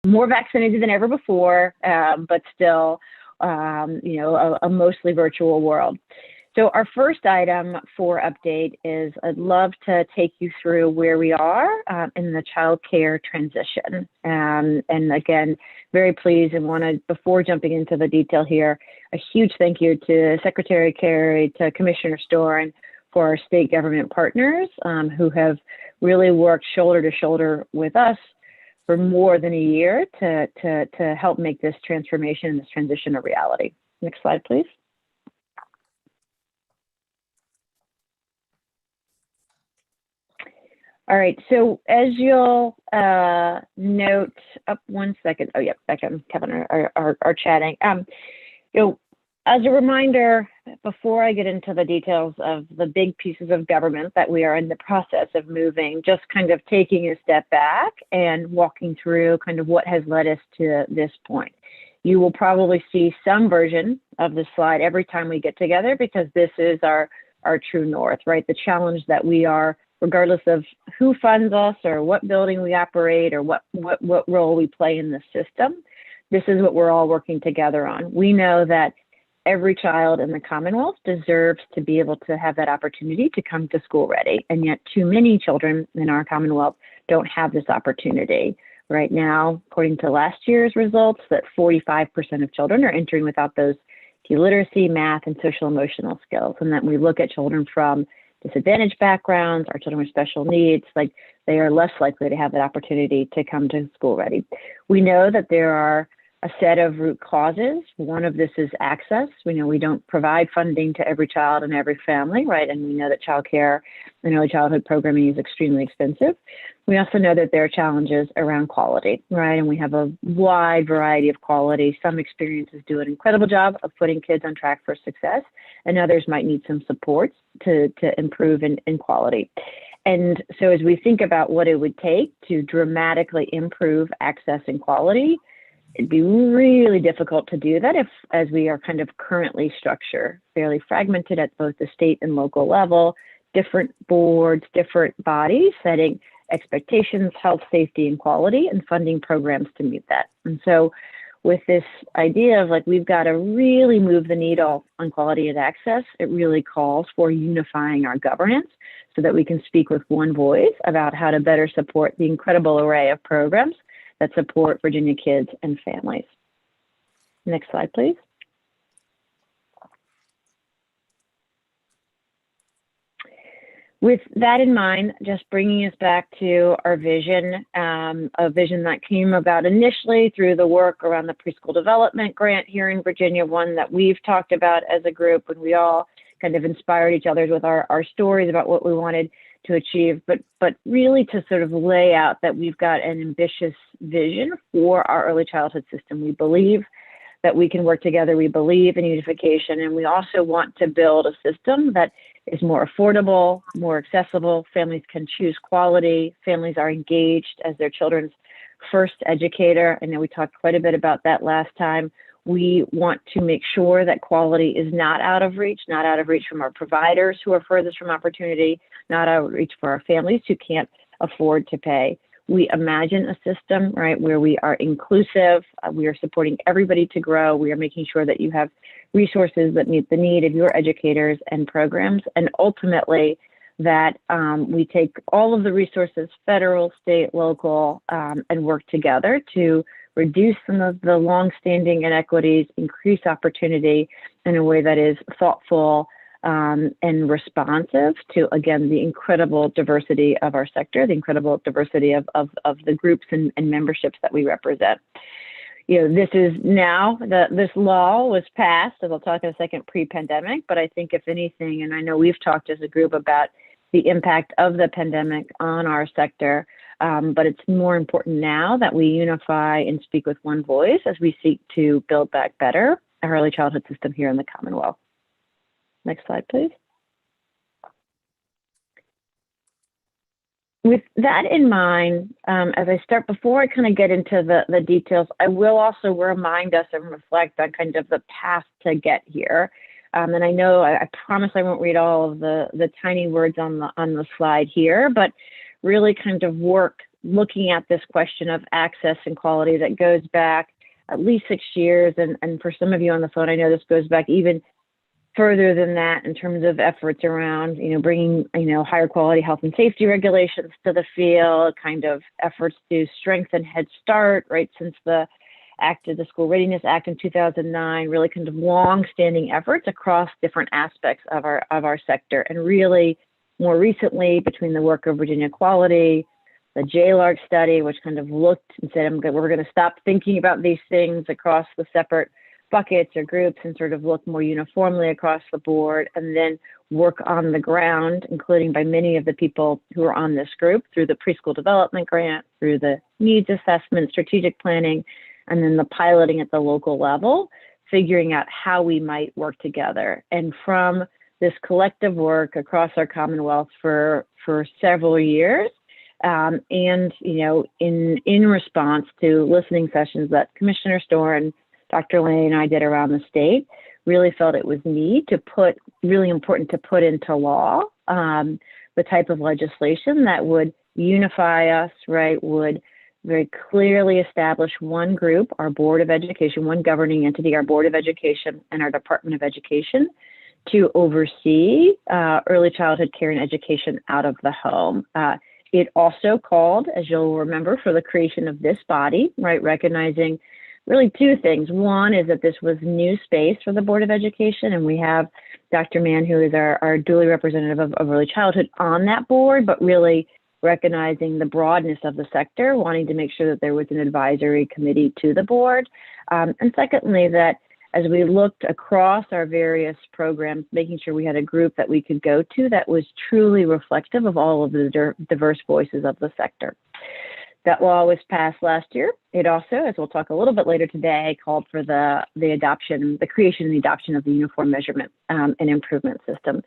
more vaccinated than ever before, but still, you know, a mostly virtual world. So our first item for update is I'd love to take you through where we are in the child care transition. And again, very pleased and want to, before jumping into the detail here, a huge thank you to Secretary Carey, to Commissioner Storin, for our state government partners who have really worked shoulder to shoulder with us for more than a year to help make this transformation and this transition a reality. Next slide, please. All right, so as you'll note, up one second. Oh, yeah, Becca and Kevin are chatting. You know, as a reminder, before I get into the details of the big pieces of government that we are in the process of moving, just kind of taking a step back and walking through kind of what has led us to this point. You will probably see some version of this slide every time we get together, because this is our true north, right? The challenge that we are, regardless of who funds us or what building we operate or what role we play in the system, this is what we're all working together on. We know that every child in the Commonwealth deserves to be able to have that opportunity to come to school ready. And yet too many children in our Commonwealth don't have this opportunity. Right now, according to last year's results, that 45% of children are entering without those key literacy, math, and social emotional skills. And that we look at children from disadvantaged backgrounds, our children with special needs, like they are less likely to have that opportunity to come to school ready. We know that there are a set of root causes. One of this is access. We know we don't provide funding to every child and every family, right? And we know that childcare and early childhood programming is extremely expensive. We also know that there are challenges around quality, right? And we have a wide variety of quality. Some experiences do an incredible job of putting kids on track for success, and others might need some supports to improve in quality. And so as we think about what it would take to dramatically improve access and quality, it'd be really difficult to do that as we are kind of currently structured, fairly fragmented at both the state and local level, different boards, different bodies setting expectations, health, safety, and quality, and funding programs to meet that. And so with this idea of like, we've got to really move the needle on quality and access, it really calls for unifying our governance so that we can speak with one voice about how to better support the incredible array of programs that support Virginia kids and families. Next slide, please. With that in mind, just bringing us back to our vision, a vision that came about initially through the work around the preschool development grant here in Virginia, one that we've talked about as a group when we all kind of inspired each other with our stories about what we wanted to achieve, but really to sort of lay out that we've got an ambitious vision for our early childhood system. We believe that we can work together. We believe in unification, and we also want to build a system that is more affordable, more accessible. Families can choose quality. Families are engaged as their children's first educator. I know we talked quite a bit about that last time. We want to make sure that quality is not out of reach from our providers who are furthest from opportunity, not out of reach for our families who can't afford to pay. We imagine a system, right, where we are inclusive, we are supporting everybody to grow, we are making sure that you have resources that meet the need of your educators and programs, and ultimately that we take all of the resources, federal, state, local, and work together to reduce some of the longstanding inequities, increase opportunity in a way that is thoughtful and responsive to, again, the incredible diversity of our sector, the incredible diversity of the groups and memberships that we represent. You know, this is now, this law was passed, as I'll talk in a second, pre-pandemic, but I think if anything, and I know we've talked as a group about the impact of the pandemic on our sector, but it's more important now that we unify and speak with one voice as we seek to build back better our early childhood system here in the Commonwealth. Next slide, please. With that in mind, as I start, before I kind of get into the details, I will also remind us and reflect on kind of the path to get here. And I know, I promise I won't read all of the tiny words on the slide here, but really kind of work looking at this question of access and quality that goes back at least 6 years. And for some of you on the phone, I know this goes back even further than that in terms of efforts around, bringing, higher quality health and safety regulations to the field, kind of efforts to strengthen Head Start, right, since the School Readiness Act in 2009, really kind of long-standing efforts across different aspects of our sector. And really, more recently, between the work of Virginia Quality, the JLARC study, which kind of looked and said, we're going to stop thinking about these things across the separate buckets or groups and sort of look more uniformly across the board, and then work on the ground, including by many of the people who are on this group through the preschool development grant, through the needs assessment, strategic planning, and then the piloting at the local level, figuring out how we might work together. And from this collective work across our Commonwealth for several years, and in response to listening sessions that Commissioner Storr and Dr. Lane and I did around the state, really felt it was really important to put into law the type of legislation that would unify us, right, would very clearly establish one group, our Board of Education, one governing entity, our Board of Education and our Department of Education, to oversee early childhood care and education out of the home. It also called, as you'll remember, for the creation of this body, right, recognizing really two things. One is that this was new space for the Board of Education, and we have Dr. Mann, who is our duly representative of early childhood, on that board, but really recognizing the broadness of the sector, wanting to make sure that there was an advisory committee to the board. And secondly, that as we looked across our various programs, making sure we had a group that we could go to that was truly reflective of all of the diverse voices of the sector. That law was passed last year. It also, as we'll talk a little bit later today, called for the creation and the adoption of the Uniform Measurement and Improvement System.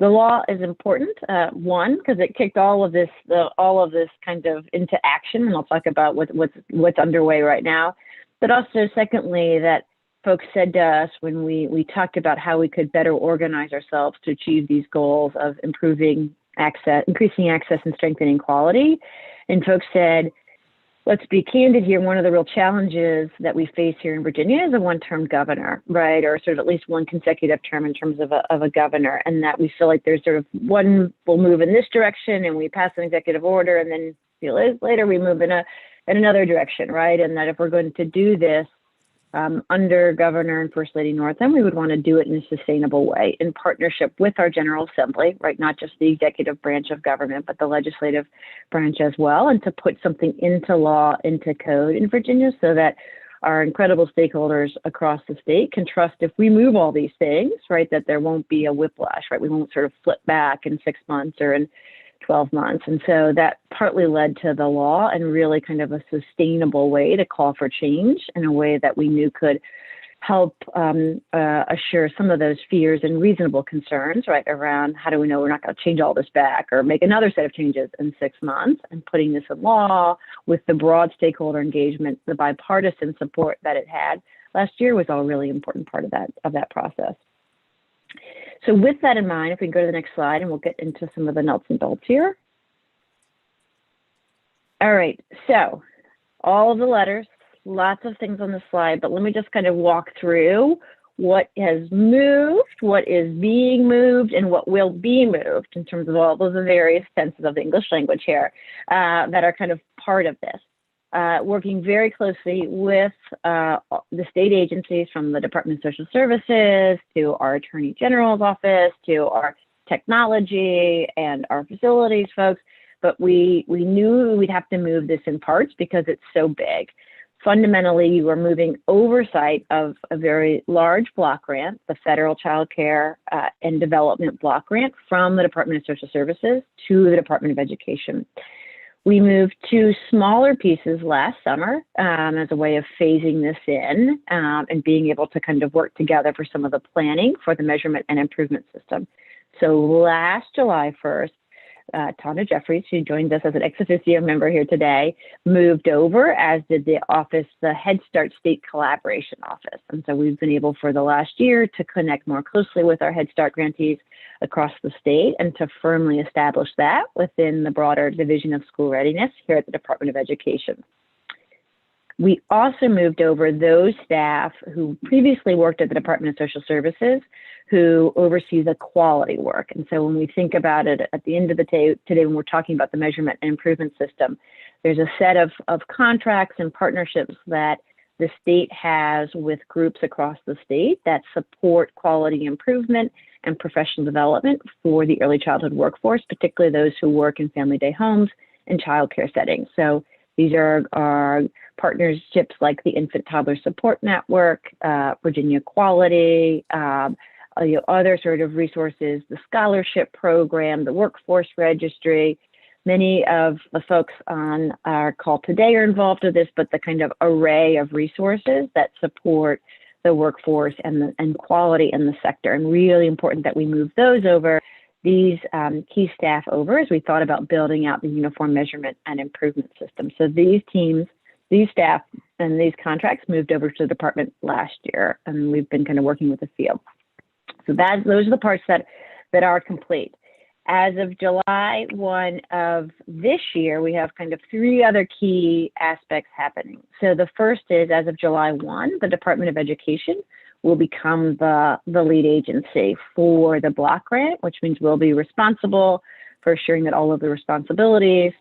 The law is important, one, because it kicked all of this kind of into action, and I'll talk about what's underway right now. But also, secondly, that folks said to us when we talked about how we could better organize ourselves to achieve these goals of increasing access and strengthening quality. And folks said, let's be candid here. One of the real challenges that we face here in Virginia is a one-term governor, right? Or sort of at least one consecutive term in terms of a governor. And that we feel like there's sort of one will move in this direction and we pass an executive order, and then later we move in another direction, right? And that if we're going to do this under Governor and First Lady Northam, we would want to do it in a sustainable way in partnership with our General Assembly, right? Not just the executive branch of government, but the legislative branch as well, and to put something into law, into code in Virginia so that our incredible stakeholders across the state can trust if we move all these things, right, that there won't be a whiplash, right? We won't sort of flip back in 6 months or in 12 months. And so that partly led to the law and really kind of a sustainable way to call for change in a way that we knew could help assure some of those fears and reasonable concerns, right, around how do we know we're not going to change all this back or make another set of changes in 6 months, and putting this in law with the broad stakeholder engagement, the bipartisan support that it had last year was all a really important part of that process. So with that in mind, if we can go to the next slide and we'll get into some of the nuts and bolts here. All right, so all of the letters, lots of things on the slide, but let me just kind of walk through what has moved, what is being moved, and what will be moved in terms of all those various tenses of the English language here that are kind of part of this. Working very closely with the state agencies, from the Department of Social Services to our Attorney General's office to our technology and our facilities folks, but we knew we'd have to move this in parts because it's so big. Fundamentally, you are moving oversight of a very large block grant, the Federal Child Care and Development Block Grant, from the Department of Social Services to the Department of Education. We moved 2 smaller pieces last summer as a way of phasing this in and being able to kind of work together for some of the planning for the measurement and improvement system. So last July 1st, Tana Jeffries, who joins us as an ex officio member here today, moved over, as did the office, the Head Start State Collaboration Office. And so we've been able for the last year to connect more closely with our Head Start grantees across the state and to firmly establish that within the broader Division of School Readiness here at the Department of Education. We also moved over those staff who previously worked at the Department of Social Services, who oversee the quality work. And so when we think about it at the end of the day today, when we're talking about the measurement and improvement system, there's a set of contracts and partnerships that the state has with groups across the state that support quality improvement and professional development for the early childhood workforce, particularly those who work in family day homes and childcare settings. So these are our partnerships like the Infant Toddler Support Network, Virginia Quality, other sort of resources, the scholarship program, the workforce registry. Many of the folks on our call today are involved with this, but the kind of array of resources that support the workforce and quality in the sector. And really important that we move those over, these key staff over, as we thought about building out the uniform measurement and improvement system. So these teams, these staff, and these contracts moved over to the department last year, and we've been kind of working with the field. So those are the parts that are complete. As of July 1 of this year, we have kind of three other key aspects happening. So the first is, as of July 1, the Department of Education will become the lead agency for the block grant, which means we'll be responsible for assuring that all of the responsibilities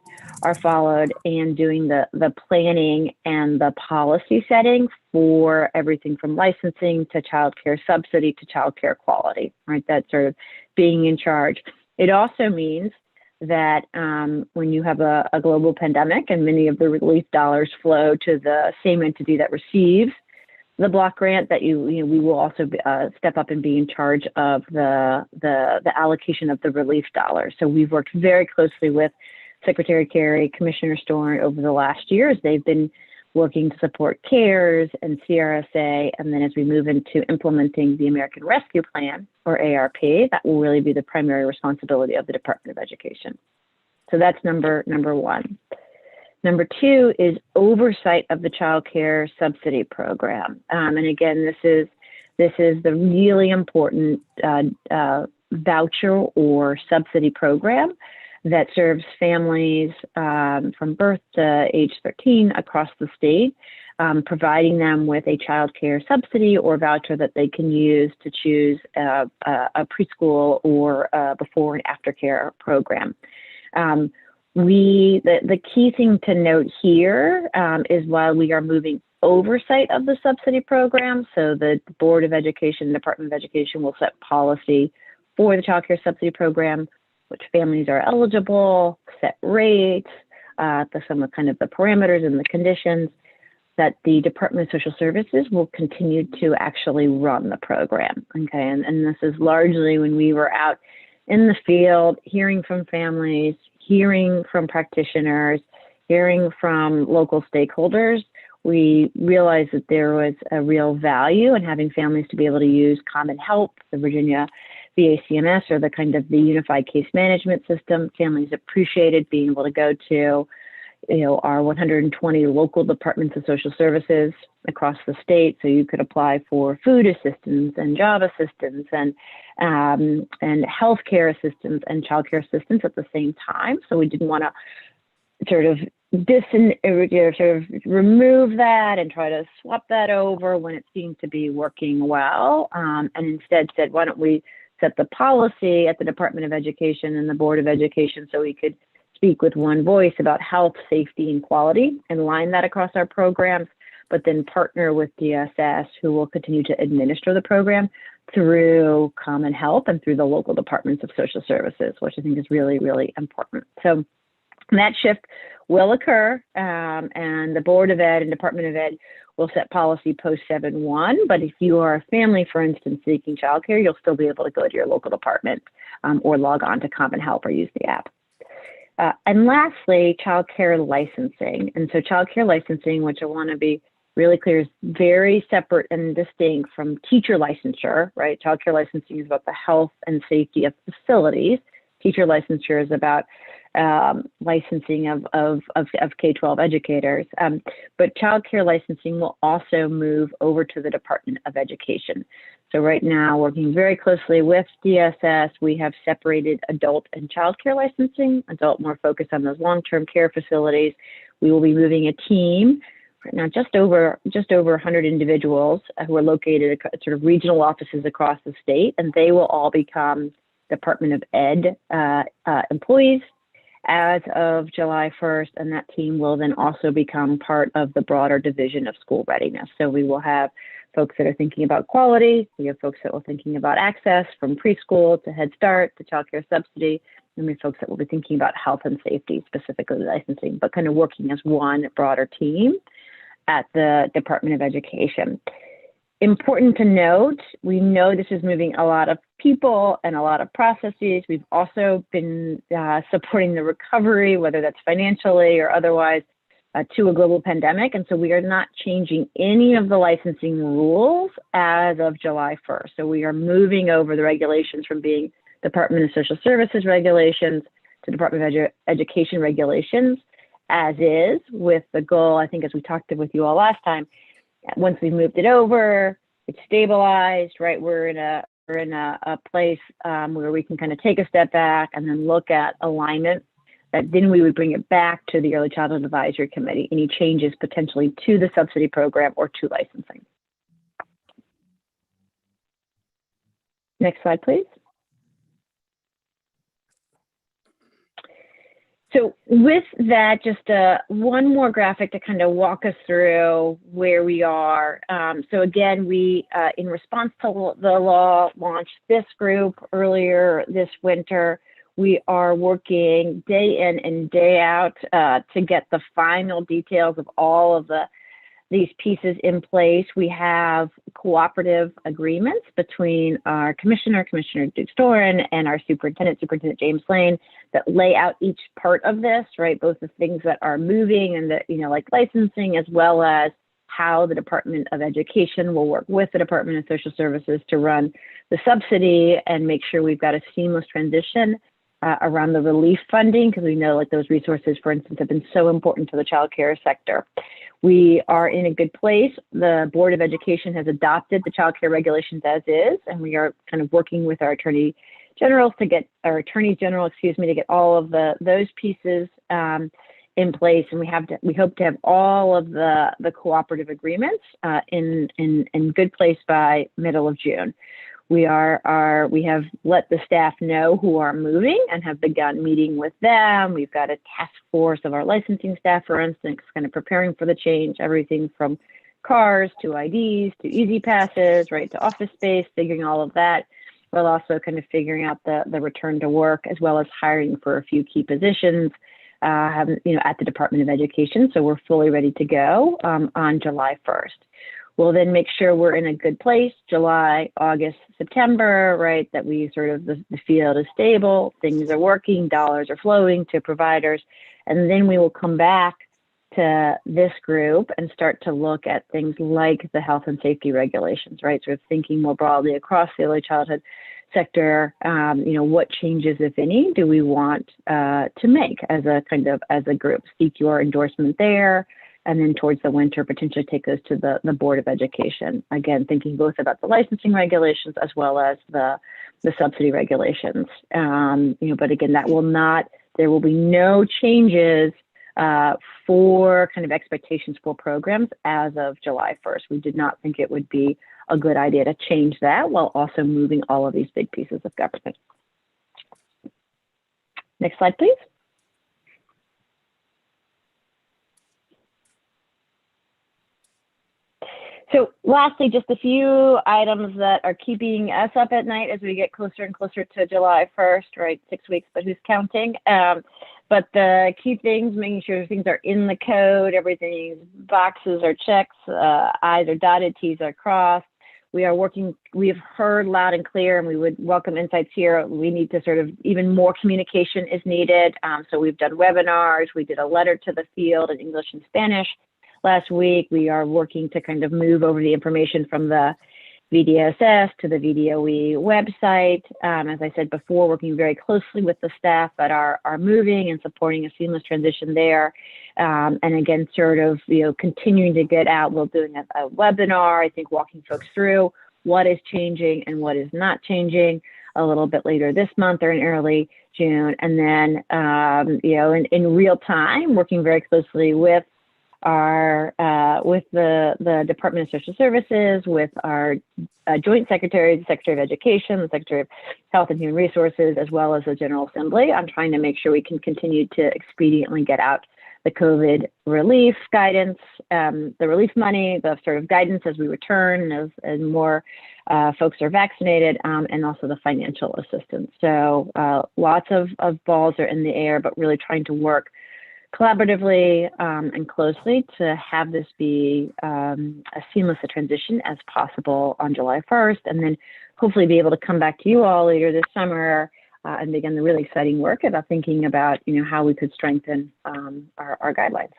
are followed and doing the planning and the policy setting for everything from licensing to child care subsidy to child care quality, right? That sort of being in charge. It also means that when you have a global pandemic and many of the relief dollars flow to the same entity that receives the block grant, that we will also step up and be in charge of the allocation of the relief dollars. So we've worked very closely with Secretary Carey, Commissioner Storn over the last year as they've been working to support CARES and CRSA. And then as we move into implementing the American Rescue Plan, or ARP, that will really be the primary responsibility of the Department of Education. So that's number one. Number two is oversight of the child care subsidy program. And again, this is the really important voucher or subsidy program that serves families from birth to age 13 across the state, providing them with a child care subsidy or voucher that they can use to choose a preschool or before and after care program. The key thing to note here is while we are moving oversight of the subsidy program, so the Board of Education, Department of Education will set policy for the child care subsidy program, which families are eligible, set rates, some of kind of the parameters and the conditions, that the Department of Social Services will continue to actually run the program, okay? And this is largely when we were out in the field, hearing from families, hearing from practitioners, hearing from local stakeholders, we realized that there was a real value in having families to be able to use Common Help, the Virginia VACMS, or the kind of the Unified Case Management System. Families appreciated being able to go to, our 120 local departments of social services across the state. So you could apply for food assistance and job assistance and healthcare assistance and childcare assistance at the same time. So we didn't want to sort of remove that and try to swap that over when it seemed to be working well, and instead said, why don't we set the policy at the Department of Education and the Board of Education so we could speak with one voice about health, safety, and quality and line that across our programs, but then partner with DSS, who will continue to administer the program through Common Help and through the local departments of social services, which I think is really, really important. So that shift will occur, and the Board of Ed and Department of Ed will set policy post 7/1. But if you are a family, for instance, seeking childcare, you'll still be able to go to your local department or log on to Common Help or use the app. And lastly, childcare licensing. And so childcare licensing, which I want to be really clear, is very separate and distinct from teacher licensure, right? Childcare licensing is about the health and safety of facilities. teacher licensures, about licensing of K-12 educators. But childcare licensing will also move over to the Department of Education. So right now, working very closely with DSS, we have separated adult and childcare licensing. Adult more focused on those long-term care facilities. We will be moving a team right now, just over 100 individuals who are located at sort of regional offices across the state, and they will all become Department of Ed employees as of July 1st, and that team will then also become part of the broader Division of School Readiness. So we will have folks that are thinking about quality, we have folks that are thinking about access from preschool to Head Start to child care subsidy, and we have folks that will be thinking about health and safety, specifically licensing, but kind of working as one broader team at the Department of Education. Important to note, we know this is moving a lot of people and a lot of processes. We've also been supporting the recovery, whether that's financially or otherwise, to a global pandemic. And so we are not changing any of the licensing rules as of July 1st. So we are moving over the regulations from being Department of Social Services regulations to Department of Education regulations as is, with the goal, I think as we talked with you all last time, once we've moved it over, it's stabilized, right? We're in a place where we can kind of take a step back and then look at alignment. That then we would bring it back to the Early Childhood Advisory Committee, any changes potentially to the subsidy program or to licensing. Next slide, please. So with that, just one more graphic to kind of walk us through where we are. So again, we, in response to the law, launched this group earlier this winter. We are working day in and day out to get the final details of all of these pieces in place. We have cooperative agreements between our Commissioner Duke Storen, and our Superintendent James Lane, that lay out each part of this, right? Both the things that are moving and that, like licensing, as well as how the Department of Education will work with the Department of Social Services to run the subsidy and make sure we've got a seamless transition around the relief funding, because we know those resources, for instance, have been so important to the child care sector. We are in a good place. The Board of Education has adopted the child care regulations as is, and we are kind of working with our attorneys general to get all of those pieces in place, and we hope to have all of the cooperative agreements in good place by middle of June. We have let the staff know who are moving and have begun meeting with them. We've got a task force of our licensing staff, for instance, kind of preparing for the change, everything from cars to IDs to easy passes, right, to office space, figuring all of that, while also kind of figuring out the return to work, as well as hiring for a few key positions, at the Department of Education. So we're fully ready to go on July 1st. We'll then make sure we're in a good place, July, August, September, right? That we the field is stable, things are working, dollars are flowing to providers. And then we will come back to this group and start to look at things like the health and safety regulations, right? Sort of thinking more broadly across the early childhood sector, what changes, if any, do we want to make as a group? Seek your endorsement there. And then towards the winter, potentially take those to the Board of Education. Again, thinking both about the licensing regulations as well as the subsidy regulations. But again, there will be no changes for kind of expectations for programs as of July 1st. We did not think it would be a good idea to change that while also moving all of these big pieces of government. Next slide, please. So lastly, just a few items that are keeping us up at night as we get closer and closer to July 1st, right? 6 weeks, but who's counting? But the key things, making sure things are in the code, everything's boxes are checked, I's are dotted, T's are crossed. We have heard loud and clear, and we would welcome insights here. We need to even more communication is needed. So we've done webinars, we did a letter to the field in English and Spanish last week. We are working to kind of move over the information from the VDSS to the VDOE website. As I said before, working very closely with the staff that are moving and supporting a seamless transition there. And again, sort of, continuing to get out. We're doing a webinar, I think, walking folks through what is changing and what is not changing a little bit later this month or in early June. And then, in real time, working very closely with with the Department of Social Services, with our Joint Secretary, the Secretary of Education, the Secretary of Health and Human Resources, as well as the General Assembly, on trying to make sure we can continue to expediently get out the COVID relief guidance, the relief money, the sort of guidance as we return, as more folks are vaccinated, and also the financial assistance. So lots of balls are in the air, but really trying to work collaboratively and closely to have this be as seamless a transition as possible on July 1st, and then hopefully be able to come back to you all later this summer and begin the really exciting work about thinking about how we could strengthen our guidelines.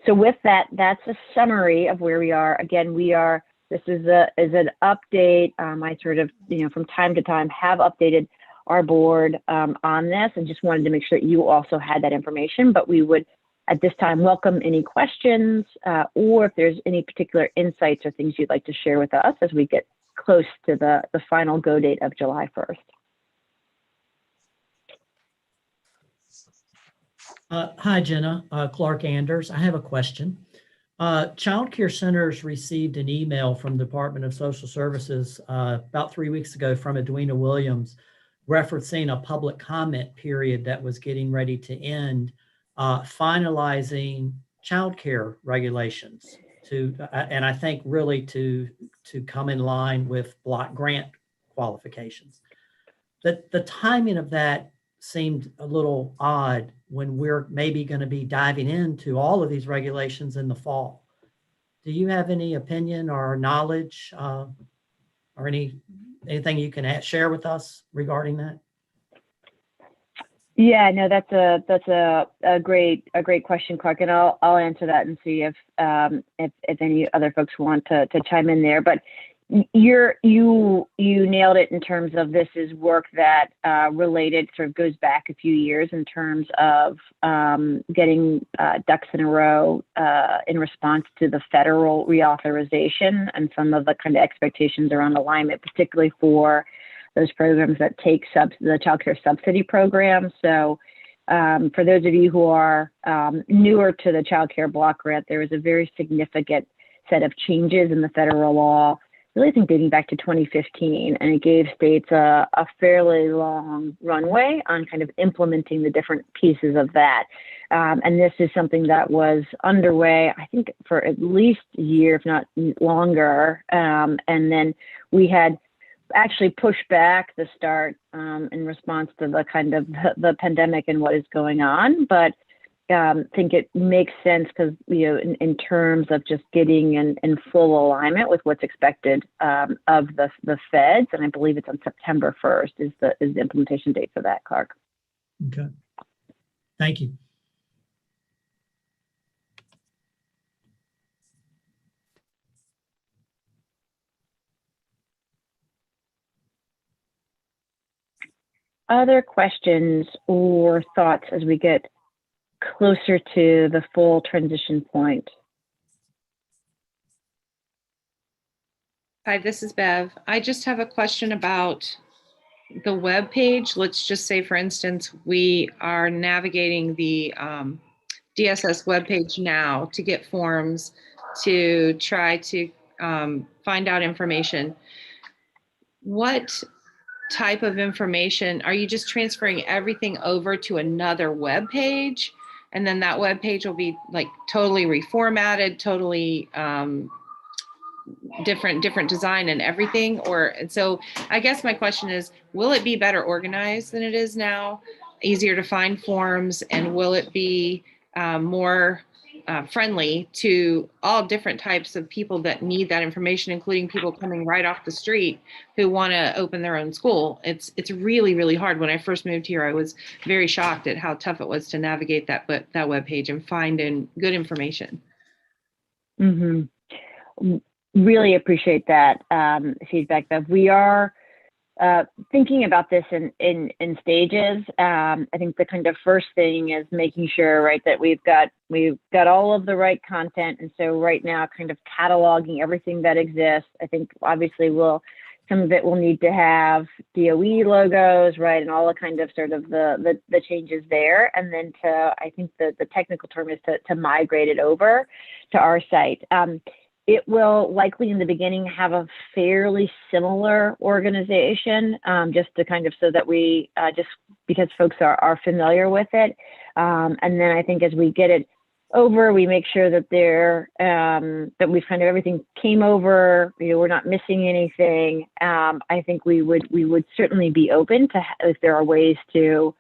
So with that, that's a summary of where we are. Again, this is an update. I sort of from time to time have updated our board on this, and just wanted to make sure that you also had that information. But we would, at this time, welcome any questions or if there's any particular insights or things you'd like to share with us as we get close to the final go date of July 1st. Hi, Jenna. Clark Anders. I have a question. Child care centers received an email from the Department of Social Services about 3 weeks ago from Edwina Williams, referencing a public comment period that was getting ready to end, finalizing childcare regulations and I think really to come in line with block grant qualifications. The timing of that seemed a little odd when we're maybe going to be diving into all of these regulations in the fall. Do you have any opinion or knowledge or anything you can share with us regarding that? Yeah, no, that's a great question, Clark, and I'll answer that and see if any other folks want to chime in there. But you nailed it in terms of this is work that related, sort of goes back a few years in terms of getting ducks in a row in response to the federal reauthorization and some of the kind of expectations around alignment, particularly for those programs that take the child care subsidy program. So for those of you who are newer to the child care block grant, there was a very significant set of changes in the federal law, really I think dating back to 2015, and it gave states a fairly long runway on kind of implementing the different pieces of that. And this is something that was underway, I think, for at least a year, if not longer. And then we had actually pushed back the start in response to the kind of the pandemic and what is going on. But think it makes sense because, in terms of just getting in full alignment with what's expected of the feds, and I believe it's on September 1st is the implementation date for that, Clark. Okay, thank you. Other questions or thoughts as we get closer to the full transition point? Hi, this is Bev. I just have a question about the web page. Let's just say, for instance, we are navigating the DSS web page now to get forms to try to find out information. What type of information? Are you just transferring everything over to another web page? And then that web page will be like totally reformatted, totally different design and everything? And so I guess my question is, will it be better organized than it is now, easier to find forms, and will it be more friendly to all different types of people that need that information, including people coming right off the street who want to open their own school? It's really, really hard. When I first moved here, I was very shocked at how tough it was to navigate that web page and find good information. Mm-hmm. Really appreciate that feedback, Bev. We are thinking about this in stages. I think the kind of first thing is making sure, right, that we've got all of the right content. And so right now, kind of cataloging everything that exists. I think obviously some of it will need to have DOE logos, right, and all the kind of sort of the changes there. And then I think the technical term is to migrate it over to our site. It will likely in the beginning have a fairly similar organization, just to kind of so that we, just because folks are familiar with it. And then I think as we get it over, we make sure that that we've kind of everything came over, we're not missing anything. I think we would certainly be open to if there are ways to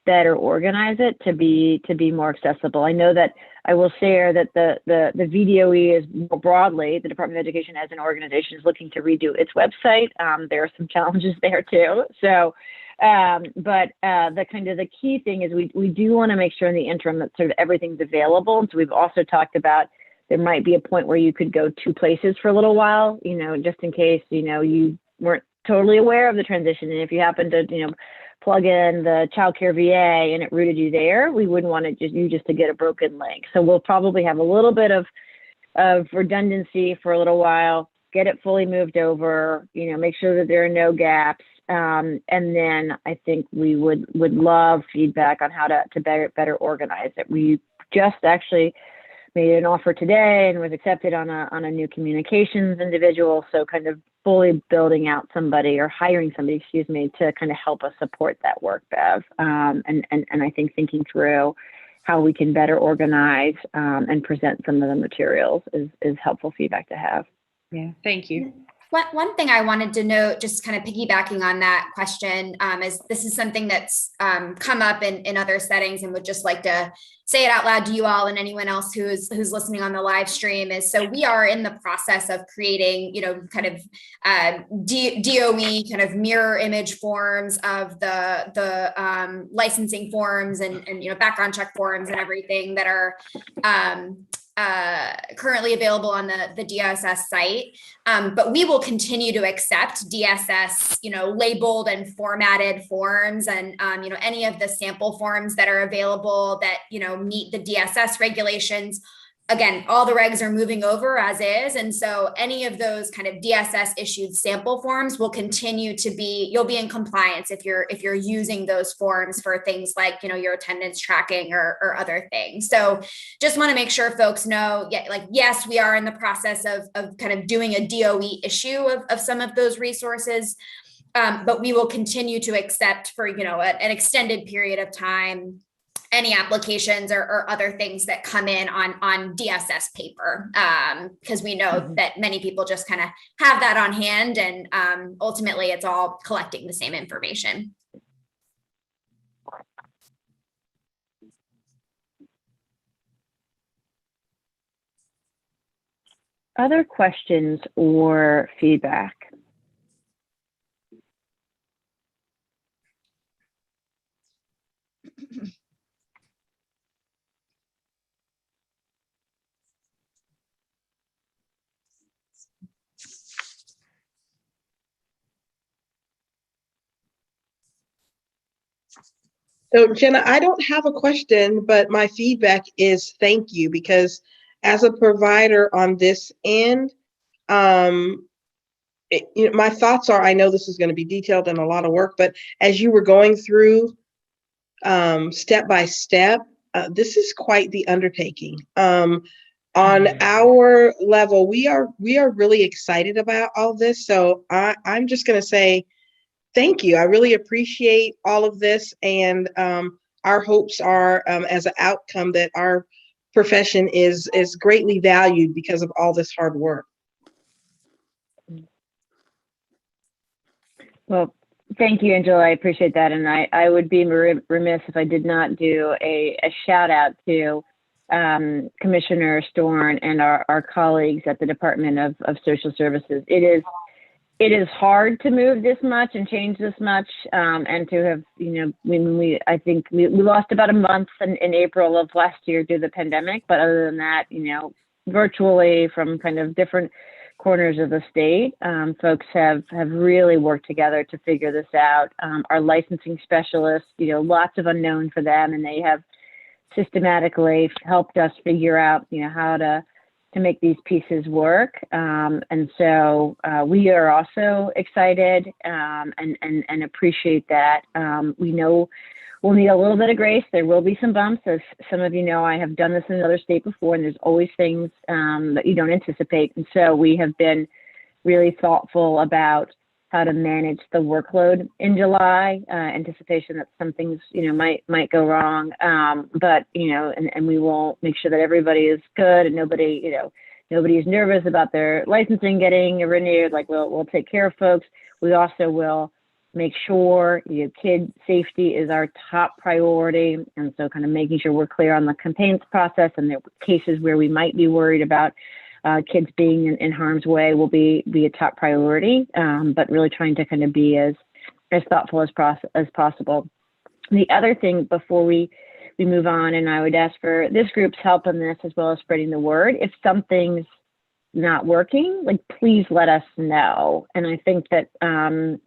better organize it to be more accessible. I know that I will share that the VDOE is more broadly, the Department of Education as an organization is looking to redo its website. There are some challenges there too. So, but the key thing is we do want to make sure in the interim that sort of everything's available. And so we've also talked about there might be a point where you could go two places for a little while, just in case, you weren't totally aware of the transition. And if you happen to, plug in the childcare VA and it routed you there, we wouldn't want you just to get a broken link. So we'll probably have a little bit of redundancy for a little while, get it fully moved over, make sure that there are no gaps. And then I think we would love feedback on how to better organize it. We just actually made an offer today and was accepted on a new communications individual. So kind of fully building out somebody or hiring somebody, to kind of help us support that work, Bev. And I think thinking through how we can better organize and present some of the materials is helpful feedback to have. Yeah, thank you. One thing I wanted to note, just kind of piggybacking on that question, is this is something that's come up in other settings, and would just like to say it out loud to you all and anyone else who's listening on the live stream. Is so we are in the process of creating, kind of DOE kind of mirror image forms of the licensing forms and background check forms and everything that are currently available on the DSS site, but we will continue to accept DSS, labeled and formatted forms, and any of the sample forms that are available that meet the DSS regulations. Again, all the regs are moving over as is, and so any of those kind of DSS issued sample forms will continue to be. You'll be in compliance if you're using those forms for things like your attendance tracking or other things. So just want to make sure folks know, yes, we are in the process of kind of doing a DOE issue of some of those resources, but we will continue to accept for an extended period of time any applications or other things that come in on DSS paper, because we know that many people just kind of have that on hand, and ultimately it's all collecting the same information. Other questions or feedback? So Jenna, I don't have a question, but my feedback is thank you, because as a provider on this end, my thoughts are, I know this is going to be detailed and a lot of work, but as you were going through step by step, this is quite the undertaking. On our level, we are really excited about all this. So I'm just going to say, thank you. I really appreciate all of this, and our hopes are, as an outcome, that our profession is greatly valued because of all this hard work. Well, Thank you, Angela. I appreciate that. And I would be remiss if I did not do a shout out to Commissioner Storn and our colleagues at the Department of Social Services. It is hard to move this much and change this much, and to have, I think we lost about a month in April of last year due to the pandemic. But other than that, virtually from kind of different corners of the state. Folks have really worked together to figure this out. Our licensing specialists, lots of unknown for them, and they have systematically helped us figure out, how to make these pieces work. And so we are also excited and appreciate that. We know we'll need a little bit of grace. There will be some bumps. As some of you know, I have done this in another state before, and there's always things that you don't anticipate. And so we have been really thoughtful about how to manage the workload in July, anticipation that some things, might go wrong. But, and we will make sure that everybody is good and nobody is nervous about their licensing getting renewed. Like we'll take care of folks. We also will make sure kid safety is our top priority. And so kind of making sure we're clear on the complaints process, and the cases where we might be worried about kids being in harm's way will be a top priority, but really trying to kind of be as thoughtful as possible. The other thing before we move on, and I would ask for this group's help in this as well as spreading the word. If something's not working, please let us know. And I think that, when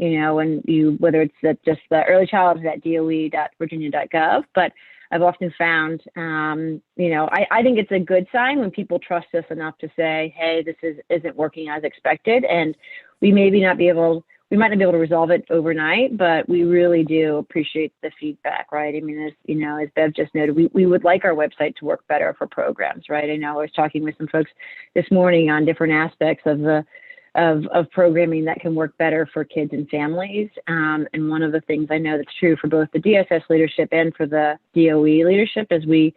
whether it's at just the early childhood at doe.virginia.gov, but I've often found, I think it's a good sign when people trust us enough to say, hey, this isn't working as expected. And we might not be able to resolve it overnight, but we really do appreciate the feedback, right? I mean, as Bev just noted, we would like our website to work better for programs, right? I know I was talking with some folks this morning on different aspects of programming that can work better for kids and families. And one of the things I know that's true for both the DSS leadership and for the DOE leadership is we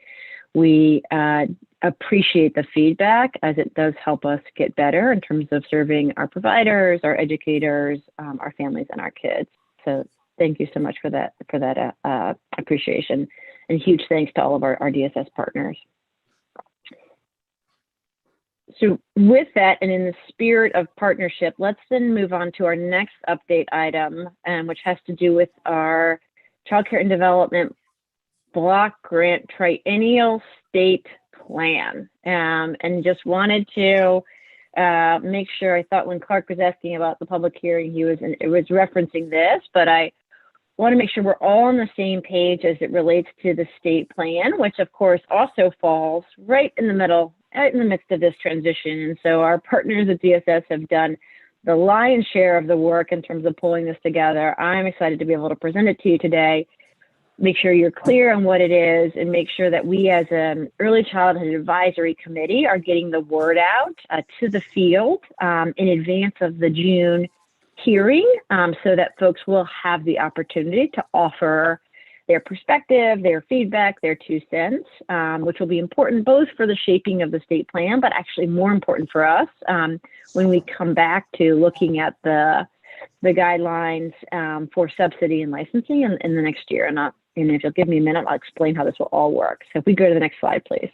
appreciate the feedback, as it does help us get better in terms of serving our providers, our educators, our families, and our kids. So thank you so much for that appreciation, and huge thanks to all of our DSS partners. So with that, and in the spirit of partnership, let's then move on to our next update item, which has to do with our Child Care and Development Block Grant Triennial State Plan. And just wanted to make sure, I thought when Clark was asking about the public hearing, it was referencing this, but I want to make sure we're all on the same page as it relates to the state plan, which of course also falls right in the middle, right in the midst of this transition. And so our partners at DSS have done the lion's share of the work in terms of pulling this together. I'm excited to be able to present it to you today, make sure you're clear on what it is, and make sure that we as an early childhood advisory committee are getting the word out to the field in advance of the June hearing, so that folks will have the opportunity to offer their perspective, their feedback, their 2 cents, which will be important both for the shaping of the state plan, but actually more important for us when we come back to looking at the guidelines for subsidy and licensing in the next year. And if you'll give me a minute, I'll explain how this will all work. So if we go to the next slide, please.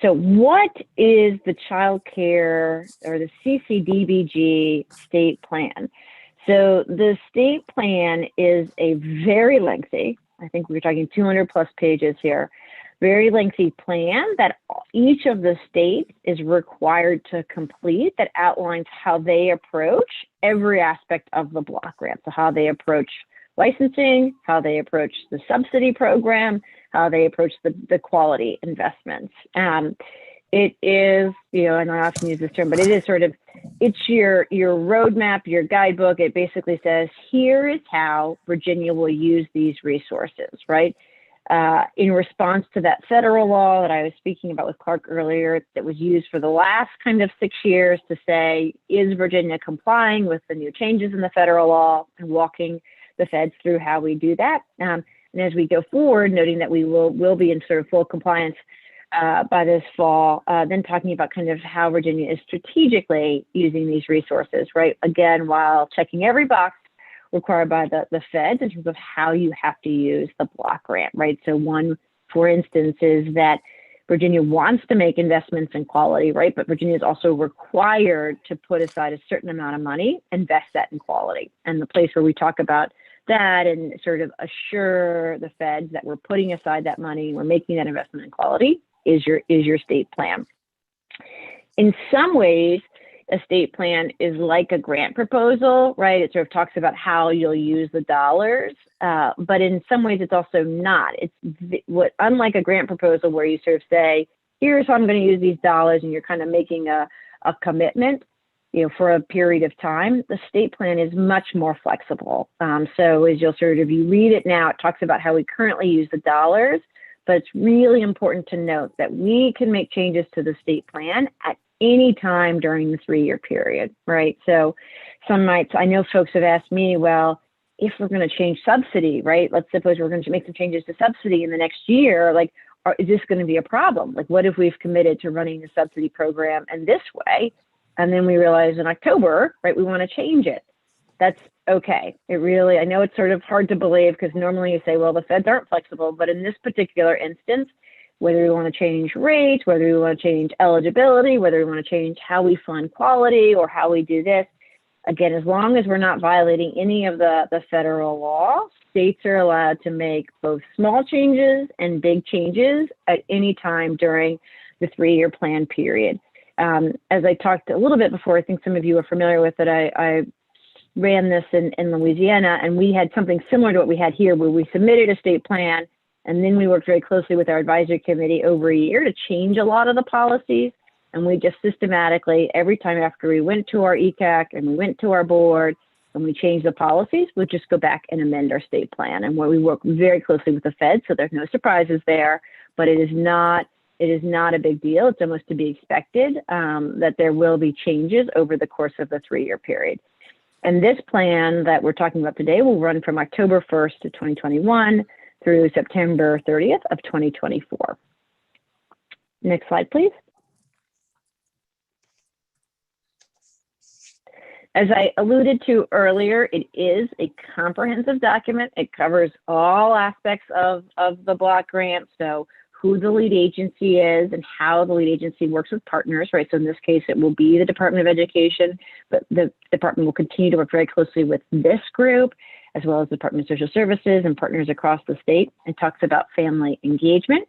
So what is the child care or the CCDBG state plan? So the state plan is a very lengthy, I think we're talking 200 plus pages here, very lengthy plan that each of the states is required to complete, that outlines how they approach every aspect of the block grant. So how they approach licensing, how they approach the subsidy program, how they approach the quality investments. It is, and I often use this term, but it is it's your roadmap, your guidebook. It basically says, here is how Virginia will use these resources, right? In response to that federal law that I was speaking about with Clark earlier, that was used for the last kind of 6 years to say, is Virginia complying with the new changes in the federal law, and walking the feds through how we do that. And as we go forward, noting that we will be in sort of full compliance by this fall, then talking about kind of how Virginia is strategically using these resources, right? Again, while checking every box required by the feds in terms of how you have to use the block grant, right? So one, for instance, is that Virginia wants to make investments in quality, right? But Virginia is also required to put aside a certain amount of money, invest that in quality. And the place where we talk about that and sort of assure the feds that we're putting aside that money, we're making that investment in quality, is your state plan. In some ways, a state plan is like a grant proposal, right? It sort of talks about how you'll use the dollars, but in some ways it's also not. Unlike a grant proposal where you sort of say, here's how I'm going to use these dollars, and you're kind of making a commitment, for a period of time. The state plan is much more flexible. So as you read it now, it talks about how we currently use the dollars, but it's really important to note that we can make changes to the state plan at any time during the 3-year period, right? So I know folks have asked me, well, if we're going to change subsidy, right? Let's suppose we're going to make some changes to subsidy in the next year, is this going to be a problem? What if we've committed to running the subsidy program in this way, and then we realize in October, right, we want to change it? That's okay. I know it's sort of hard to believe because normally you say, well, the feds aren't flexible, but in this particular instance, whether we want to change rates, whether we want to change eligibility, whether we want to change how we fund quality or how we do this, again, as long as we're not violating any of the federal law, states are allowed to make both small changes and big changes at any time during the 3-year plan period. As I talked a little bit before, I think some of you are familiar with it. I ran this in Louisiana, and we had something similar to what we had here, where we submitted a state plan, and then we worked very closely with our advisory committee over a year to change a lot of the policies. And we just systematically, every time after we went to our ECAC and we went to our board and we changed the policies, we'd just go back and amend our state plan. And where we work very closely with the Fed, so there's no surprises there, but it is not a big deal. It's almost to be expected that there will be changes over the course of the 3-year period. And this plan that we're talking about today will run from October 1st to 2021 through September 30th of 2024. Next slide, please. As I alluded to earlier, it is a comprehensive document. It covers all aspects of the block grant. So who the lead agency is and how the lead agency works with partners, right? So in this case, it will be the Department of Education, but the department will continue to work very closely with this group, as well as the Department of Social Services and partners across the state. It talks about family engagement,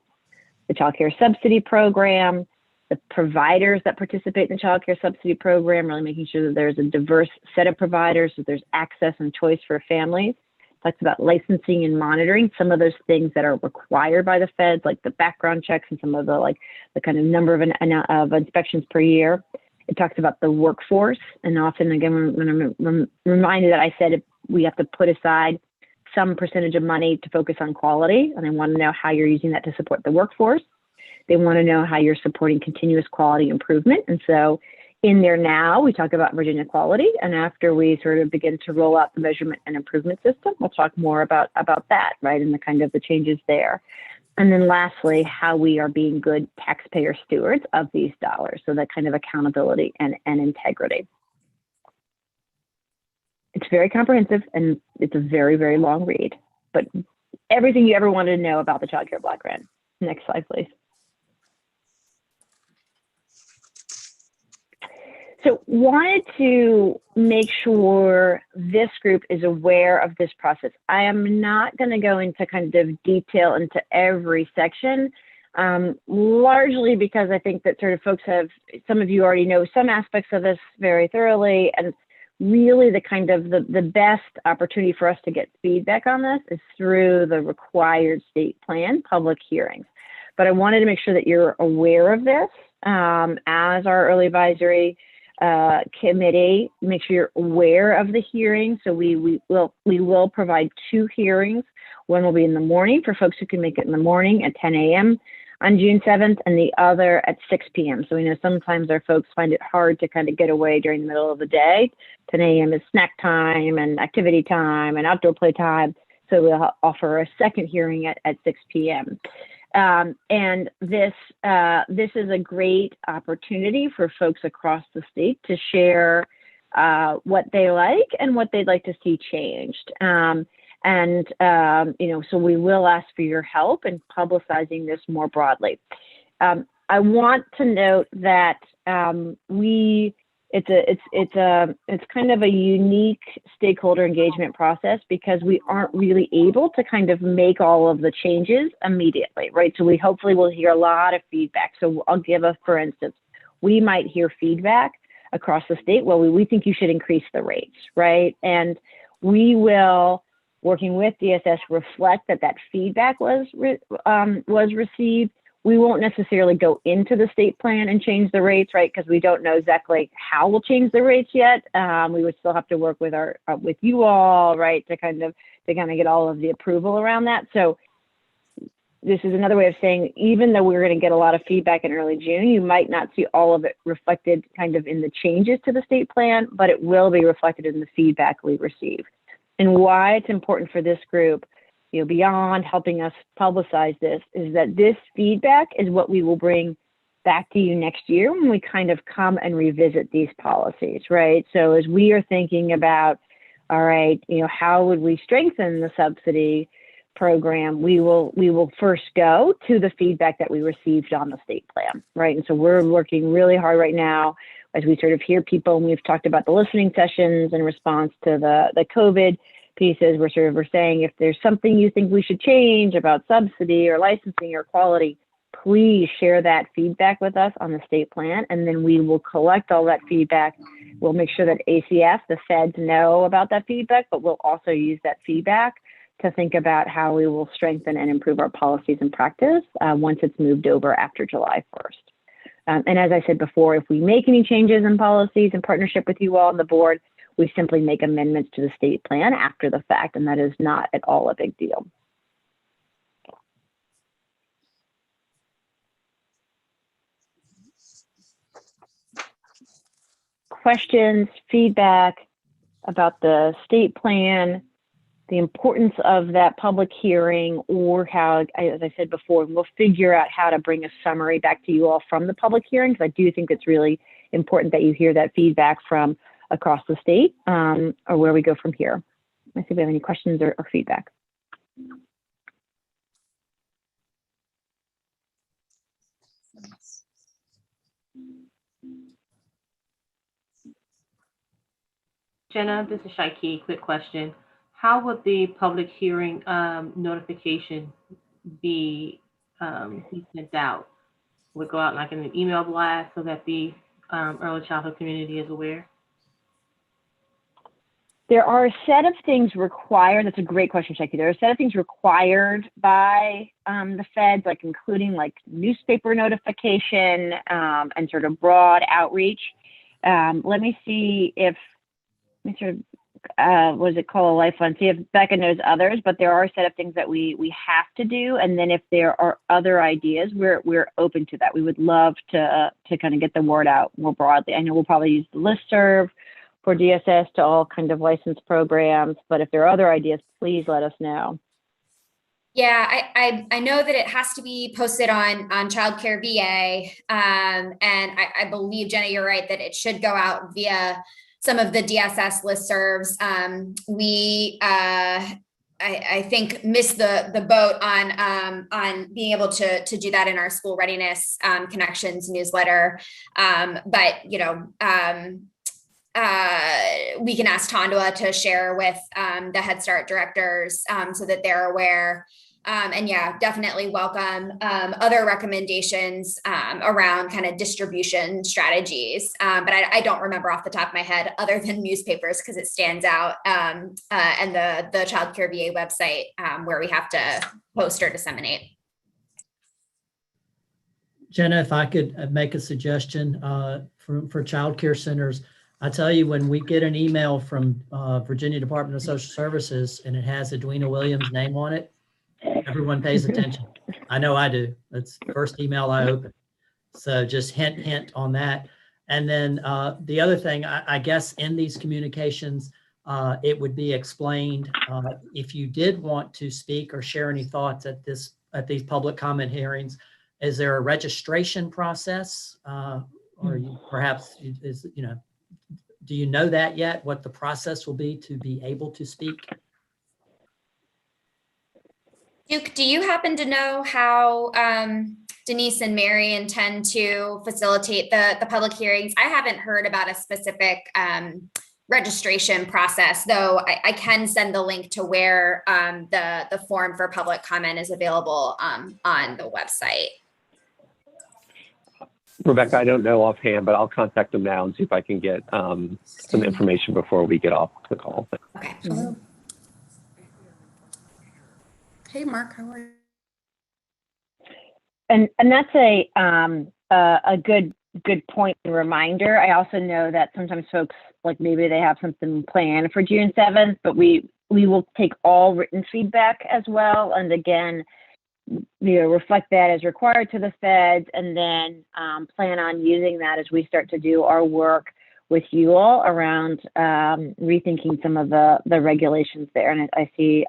the child care subsidy program, the providers that participate in the child care subsidy program, really making sure that there's a diverse set of providers, so there's access and choice for families. Talks about licensing and monitoring, some of those things that are required by the feds, like the background checks and some of the kind of number of inspections per year. It talks about the workforce, and often, again, when I'm reminded that I said we have to put aside some percentage of money to focus on quality, and I want to know how you're using that to support the workforce. They want to know how you're supporting continuous quality improvement. And so in there now, we talk about Virginia quality. And after we sort of begin to roll out the measurement and improvement system, we'll talk more about that, right? And the kind of the changes there. And then lastly, how we are being good taxpayer stewards of these dollars. So that kind of accountability and integrity. It's very comprehensive and it's a very, very long read, but everything you ever wanted to know about the Child Care Block Grant. Next slide, please. So wanted to make sure this group is aware of this process. I am not going to go into kind of detail into every section, largely because I think that sort of folks have, some of you already know some aspects of this very thoroughly, and really the kind of the best opportunity for us to get feedback on this is through the required state plan public hearings. But I wanted to make sure that you're aware of this as our early advisory committee. Make sure you're aware of the hearing. So we will provide 2 hearings. One will be in the morning for folks who can make it in the morning at 10 a.m. on June 7th, and the other at 6 p.m. So we know sometimes our folks find it hard to kind of get away during the middle of the day. 10 a.m. is snack time and activity time and outdoor play time. So we'll offer a second hearing at 6 p.m. And this is a great opportunity for folks across the state to share what they like and what they'd like to see changed. So we will ask for your help in publicizing this more broadly. I want to note that it's kind of a unique stakeholder engagement process because we aren't really able to kind of make all of the changes immediately, right? So we hopefully will hear a lot of feedback. So I'll give a, for instance, we might hear feedback across the state. Well, we think you should increase the rates, right? And we will, working with DSS, reflect that feedback was received. We won't necessarily go into the state plan and change the rates, right? Because we don't know exactly how we'll change the rates yet. We would still have to work with with you all, right, to kind of get all of the approval around that. So this is another way of saying, even though we're going to get a lot of feedback in early June, you might not see all of it reflected kind of in the changes to the state plan, but it will be reflected in the feedback we receive. And why it's important for this group, beyond helping us publicize this, is that this feedback is what we will bring back to you next year when we kind of come and revisit these policies, right? So as we are thinking about, all right, how would we strengthen the subsidy program, we will first go to the feedback that we received on the state plan, right? And so we're working really hard right now as we sort of hear people, and we've talked about the listening sessions in response to the COVID pieces. We're saying, if there's something you think we should change about subsidy or licensing or quality, please share that feedback with us on the state plan, and then we will collect all that feedback. We'll make sure that ACF, the feds, know about that feedback, but we'll also use that feedback to think about how we will strengthen and improve our policies and practice once it's moved over after July 1st. And as I said before, if we make any changes in policies in partnership with you all on the board, we simply make amendments to the state plan after the fact, and that is not at all a big deal. Questions, feedback about the state plan, the importance of that public hearing, or how, as I said before, we'll figure out how to bring a summary back to you all from the public hearing, because I do think it's really important that you hear that feedback from across the state, or where we go from here. Let's see if we have any questions or feedback. Jenna, this is Shaiki. Quick question. How would the public hearing notification be sent out? Would it go out like in an email blast so that the early childhood community is aware? There are a set of things required. That's a great question, Shaiki. There are a set of things required by the feds, like including like newspaper notification and sort of broad outreach. Let me see if, what is it called, a lifeline? See if Becca knows others, but there are a set of things that we have to do. And then if there are other ideas, we're open to that. We would love to kind of get the word out more broadly. I know we'll probably use the listserv for DSS to all kind of licensed programs, but if there are other ideas, please let us know. Yeah, I know that it has to be posted on Childcare VA, and I believe, Jenna, you're right, that it should go out via some of the DSS listservs. I think missed the boat on being able to do that in our school readiness connections newsletter, but we can ask Tondua to share with the Head Start directors so that they're aware. And yeah, definitely welcome other recommendations around kind of distribution strategies. But I don't remember off the top of my head other than newspapers, because it stands out, and the Childcare VA website where we have to post or disseminate. Jenna, if I could make a suggestion for child care centers, I tell you, when we get an email from Virginia Department of Social Services and it has Edwina Williams' name on it, everyone pays attention. I know I do. That's the first email I open. So just hint on that. And then the other thing, I guess in these communications, it would be explained if you did want to speak or share any thoughts at these public comment hearings, is there a registration process, or perhaps do you know that yet, what the process will be to be able to speak? Duke, do you happen to know how Denise and Mary intend to facilitate the public hearings? I haven't heard about a specific registration process, though I can send the link to where the form for public comment is available on the website. Rebecca, I don't know offhand, but I'll contact them now and see if I can get some information before we get off the call. Okay. Hello. Hey, Mark, how are you? And that's a good point and reminder. I also know that sometimes folks, like, maybe they have something planned for June 7th, but we will take all written feedback as well. And again, reflect that as required to the feds, and then plan on using that as we start to do our work with you all around rethinking some of the regulations there. And I see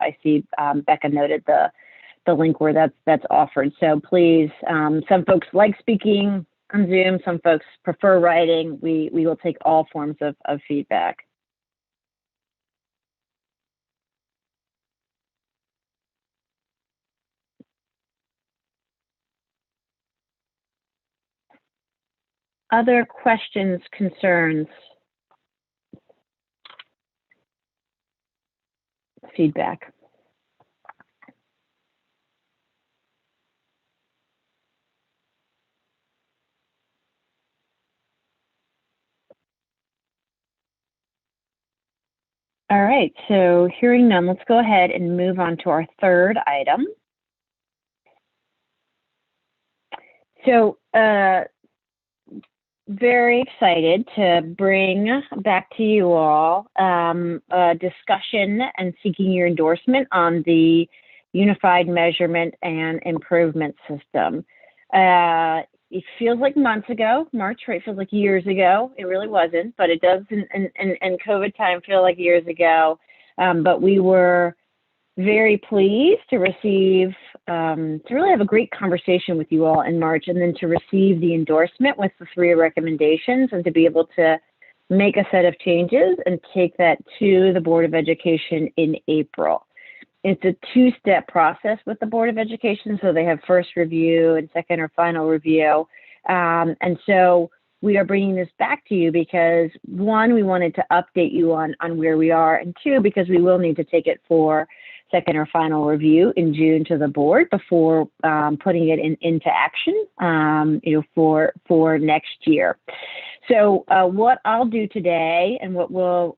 Becca noted the link where that's offered. So please, some folks like speaking on Zoom, some folks prefer writing. We will take all forms of feedback. Other questions, concerns, feedback? All right, so hearing none, let's go ahead and move on to our third item. So, very excited to bring back to you all a discussion and seeking your endorsement on the Unified Measurement and Improvement System. It feels like months ago, March, right? It feels like years ago. It really wasn't, but it does in COVID time feel like years ago. But we were very pleased to receive, to really have a great conversation with you all in March, and then to receive the endorsement with the 3 recommendations, and to be able to make a set of changes and take that to the Board of Education in April. It's a 2-step process with the Board of Education. So they have first review and second or final review. And so we are bringing this back to you because, 1, we wanted to update you on where we are, and 2, because we will need to take it for second or final review in June to the board before putting it into action, for next year. So what I'll do today, and what we'll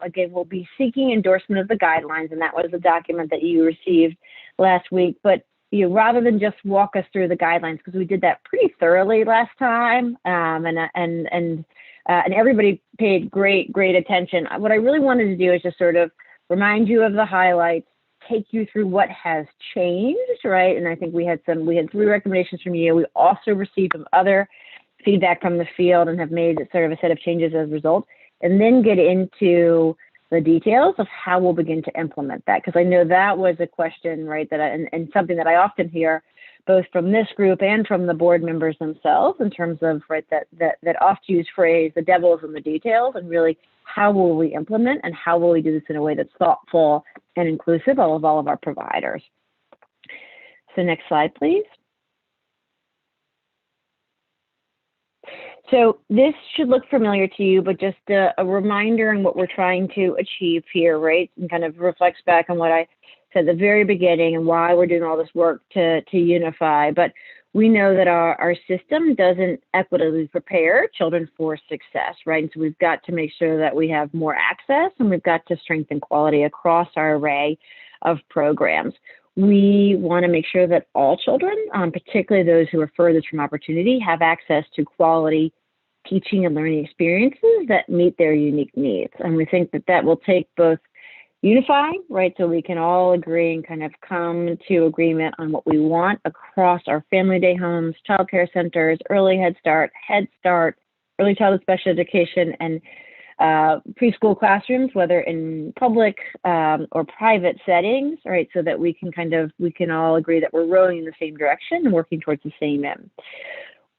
be seeking endorsement of the guidelines, and that was a document that you received last week. But rather than just walk us through the guidelines, because we did that pretty thoroughly last time, and everybody paid great attention. What I really wanted to do is just sort of remind you of the highlights, take you through what has changed, right? And I think we had 3 recommendations from you. We also received some other feedback from the field and have made sort of a set of changes as a result, and then get into the details of how we'll begin to implement that. Because I know that was a question, right, and something that I often hear both from this group and from the board members themselves, in terms of, right, that oft used phrase, the devil is in the details, and really how will we implement, and how will we do this in a way that's thoughtful and inclusive of all of our providers. So next slide, please. So this should look familiar to you, but just a reminder on what we're trying to achieve here, right? And kind of reflects back on what I said at the very beginning and why we're doing all this work to unify. But we know that our system doesn't equitably prepare children for success, right? And so we've got to make sure that we have more access, and we've got to strengthen quality across our array of programs. We want to make sure that all children, particularly those who are furthest from opportunity, have access to quality teaching and learning experiences that meet their unique needs. And we think that will take both unifying, right, so we can all agree and kind of come to agreement on what we want across our family day homes, childcare centers, early Head Start, early childhood special education, and preschool classrooms, whether in public or private settings, right? So that we can all agree that we're rowing in the same direction and working towards the same end.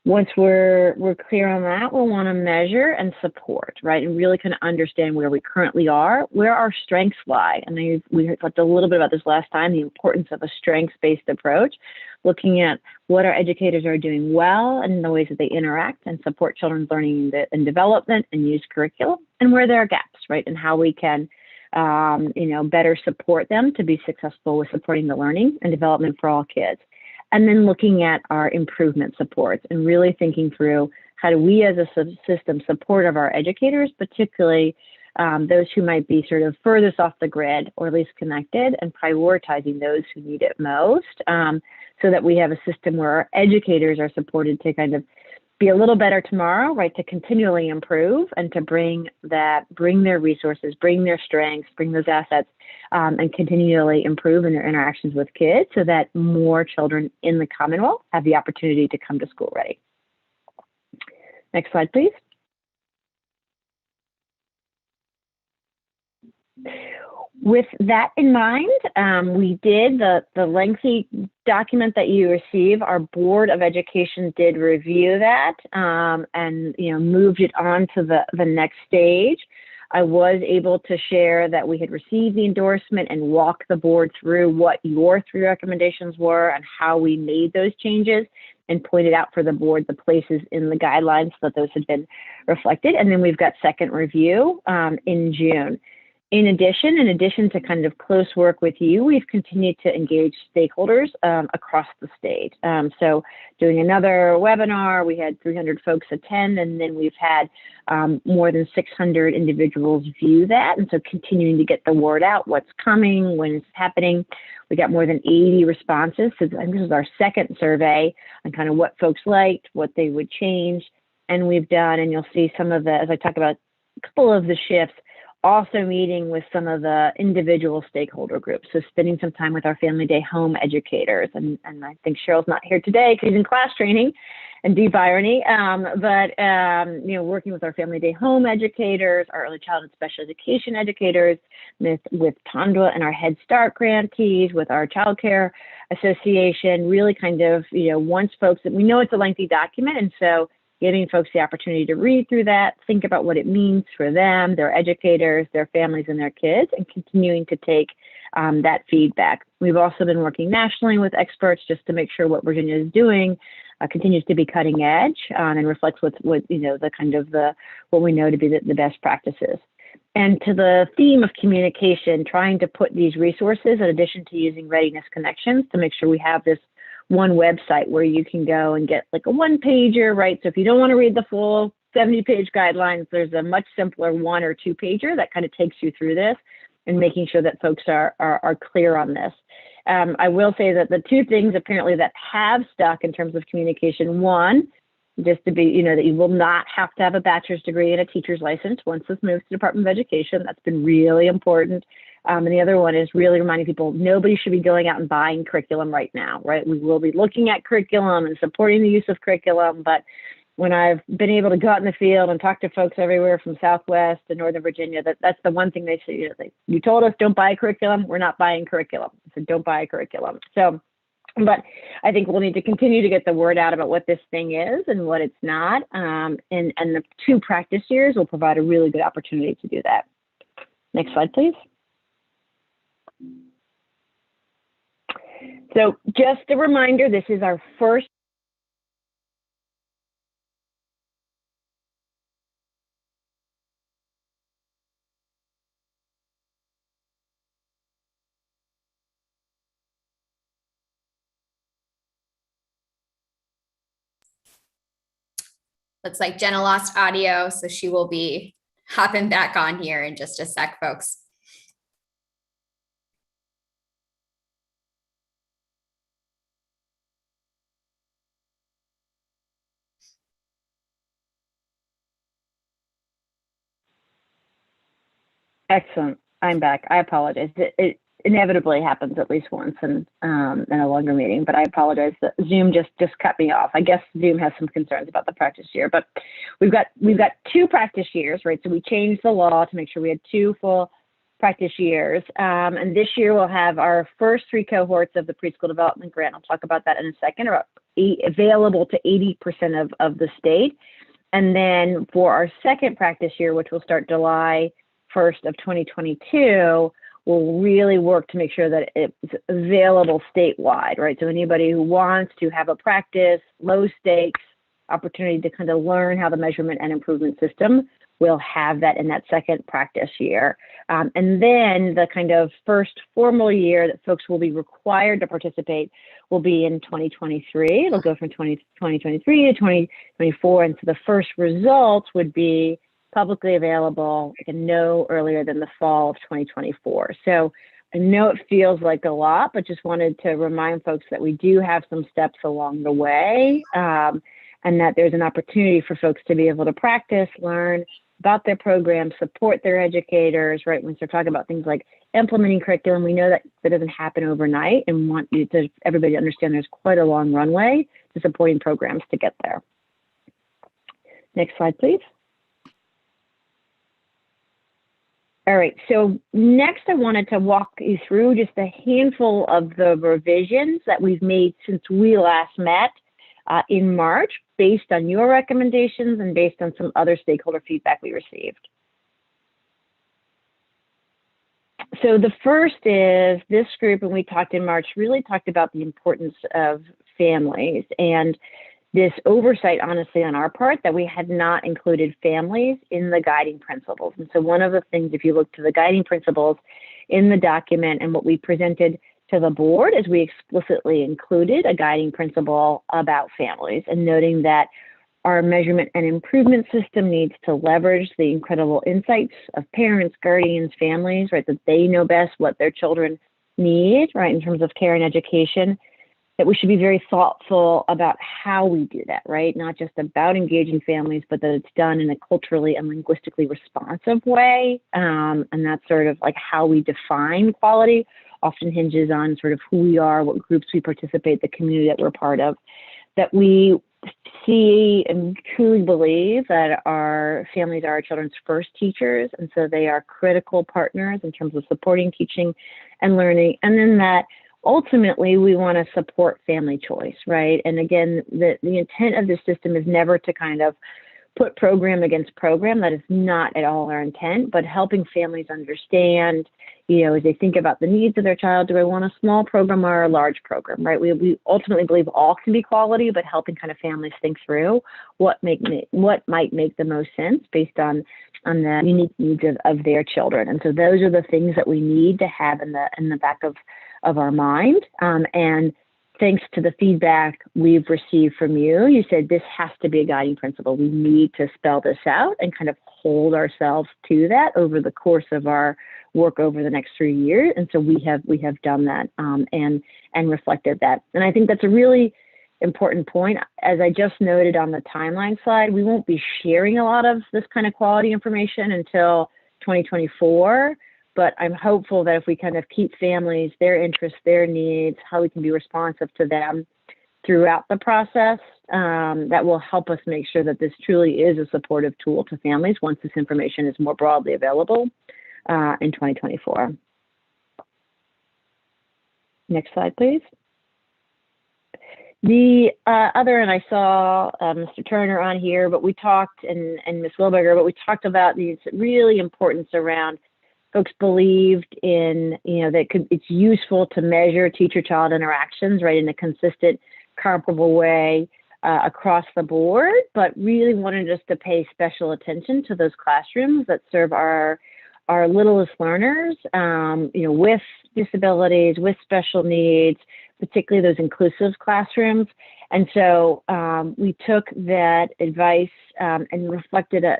Once we're clear on that, we'll want to measure and support, right? And really kind of understand where we currently are, where our strengths lie. And we talked a little bit about this last time, the importance of a strengths-based approach, looking at what our educators are doing well and the ways that they interact and support children's learning and development and use curriculum, and where there are gaps, right? And how we can better support them to be successful with supporting the learning and development for all kids. And then looking at our improvement supports and really thinking through how do we as a system support of our educators, particularly those who might be sort of furthest off the grid or least connected, and prioritizing those who need it most, so that we have a system where our educators are supported to kind of be a little better tomorrow, right? To continually improve and to bring their resources, bring their strengths, bring those assets, and continually improve in their interactions with kids so that more children in the Commonwealth have the opportunity to come to school ready. Next slide, please. With that in mind, we did the lengthy document that you receive. Our Board of Education did review that and moved it on to the next stage. I was able to share that we had received the endorsement and walk the board through what your 3 recommendations were and how we made those changes, and pointed out for the board the places in the guidelines so that those had been reflected. And then we've got second review in June. In addition to kind of close work with you, we've continued to engage stakeholders across the state. So doing another webinar, we had 300 folks attend, and then we've had more than 600 individuals view that. And so continuing to get the word out, what's coming, when it's happening. We got more than 80 responses. So this is our second survey on kind of what folks liked, what they would change. And we've done, and you'll see some of the, as I talk about a couple of the shifts, also meeting with some of the individual stakeholder groups. So spending some time with our Family Day home educators. And I think Cheryl's not here today because she's in class training, and deep irony, but working with our Family Day home educators, our early childhood special education educators, with Tondwa and our Head Start grantees, with our Child Care Association, really kind of, once folks, we know it's a lengthy document, and so giving folks the opportunity to read through that, think about what it means for them, their educators, their families, and their kids, and continuing to take that feedback. We've also been working nationally with experts just to make sure what Virginia is doing continues to be cutting edge and reflects what what we know to be the best practices. And to the theme of communication, trying to put these resources in addition to using Readiness Connections to make sure we have this one website where you can go and get like a one-pager, right? So if you don't want to read the full 70-page guidelines, there's a much simpler 1 or 2-pager that kind of takes you through this and making sure that folks are clear on this. I will say that the 2 things apparently that have stuck in terms of communication, one, just to be, that you will not have to have a bachelor's degree and a teacher's license once this moves to Department of Education. That's been really important. And the other one is really reminding people, nobody should be going out and buying curriculum right now, right? We will be looking at curriculum and supporting the use of curriculum, but when I've been able to go out in the field and talk to folks everywhere from Southwest to Northern Virginia, that's the one thing they say, you told us don't buy curriculum, we're not buying curriculum. So don't buy curriculum. So, but I think we'll need to continue to get the word out about what this thing is and what it's not. And the 2 practice years will provide a really good opportunity to do that. Next slide, please. So just a reminder, this is our first Looks like Jenna lost audio, so she will be hopping back on here in just a sec, folks. Excellent. I'm back. I apologize. It inevitably happens at least once in a longer meeting, but I apologize that Zoom just cut me off. I guess Zoom has some concerns about the practice year, but we've got 2 practice years, right? So we changed the law to make sure we had 2 full practice years. And this year we'll have our first 3 cohorts of the preschool development grant. I'll talk about that in a second, are available to 80% of the state. And then for our second practice year, which will start July 1st of 2022, we'll really work to make sure that it's available statewide, right? So anybody who wants to have a practice, low stakes, opportunity to kind of learn how the measurement and improvement system will have that in that second practice year. And then the kind of first formal year that folks will be required to participate will be in 2023. It'll go from 2023 to 2024. And so the first results would be publicly available no earlier than the fall of 2024. So I know it feels like a lot, but just wanted to remind folks that we do have some steps along the way, and that there's an opportunity for folks to be able to practice, learn about their program, support their educators, right? When they're talking about things like implementing curriculum, we know that that doesn't happen overnight, and want you to everybody to understand there's quite a long runway to supporting programs to get there. Next slide, please. All right, so next I wanted to walk you through just a handful of the revisions that we've made since we last met in March, based on your recommendations and based on some other stakeholder feedback we received. So the first is this group, and we talked in March, really talked about the importance of families and this oversight, honestly, on our part, that we had not included families in the guiding principles. And so one of the things, if you look to the guiding principles in the document and what we presented to the board, is we explicitly included a guiding principle about families, and noting that our measurement and improvement system needs to leverage the incredible insights of parents, guardians, families, right, that they know best what their children need, right, in terms of care and education, that we should be very thoughtful about how we do that, right? Not just about engaging families, but that it's done in a culturally and linguistically responsive way. And that's sort of like how we define quality, often hinges on sort of who we are, what groups we participate, the community that we're part of, that we see and truly believe that our families are our children's first teachers. And so they are critical partners in terms of supporting teaching and learning. And then that ultimately we want to support family choice, right? And again, the intent of this system is never to kind of put program against program. That is not at all our intent, but helping families understand, you know, as they think about the needs of their child, do I want a small program or a large program, right? We ultimately believe all can be quality, but helping kind of families think through what might make the most sense based on the unique needs of their children. And so those are the things that we need to have in the back of our mind. And thanks to the feedback we've received from you, you said this has to be a guiding principle. We need to spell this out and kind of hold ourselves to that over the course of our work over the next 3 years. And so we have done that and reflected that. And I think that's a really important point. As I just noted on the timeline slide, we won't be sharing a lot of this kind of quality information until 2024. But I'm hopeful that if we kind of keep families, their interests, their needs, how we can be responsive to them throughout the process, that will help us make sure that this truly is a supportive tool to families once this information is more broadly available in 2024. Next slide, please. The other, and I saw Mr. Turner on here, but we talked, and Ms. Wilberger, but we talked about the really importance around folks believed in, you know, that it's useful to measure teacher-child interactions, right, in a consistent, comparable way across the board, but really wanted us to pay special attention to those classrooms that serve our littlest learners, you know, with disabilities, with special needs, particularly those inclusive classrooms. And so we took that advice and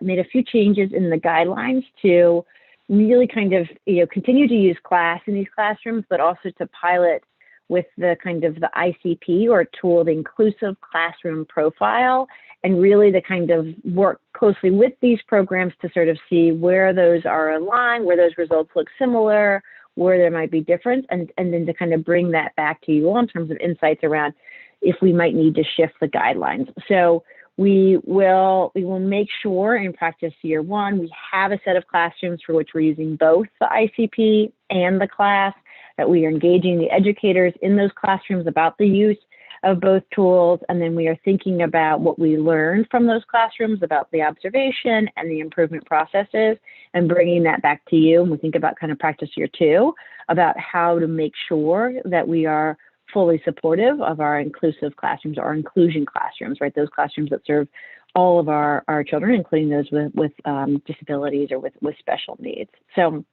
made a few changes in the guidelines to really kind of, you know, continue to use class in these classrooms, but also to pilot with the kind of the ICP or tool, the inclusive classroom profile, and really to kind of work closely with these programs to sort of see where those are aligned, where those results look similar, where there might be difference, and then to kind of bring that back to you all in terms of insights around if we might need to shift the guidelines. So We will make sure in practice year 1, we have a set of classrooms for which we're using both the ICP and the class, that we are engaging the educators in those classrooms about the use of both tools. And then we are thinking about what we learned from those classrooms about the observation and the improvement processes and bringing that back to you. And we think about kind of practice year 2 about how to make sure that we are fully supportive of our inclusive classrooms, our inclusion classrooms, right? Those classrooms that serve all of our children, including those with disabilities or with special needs. So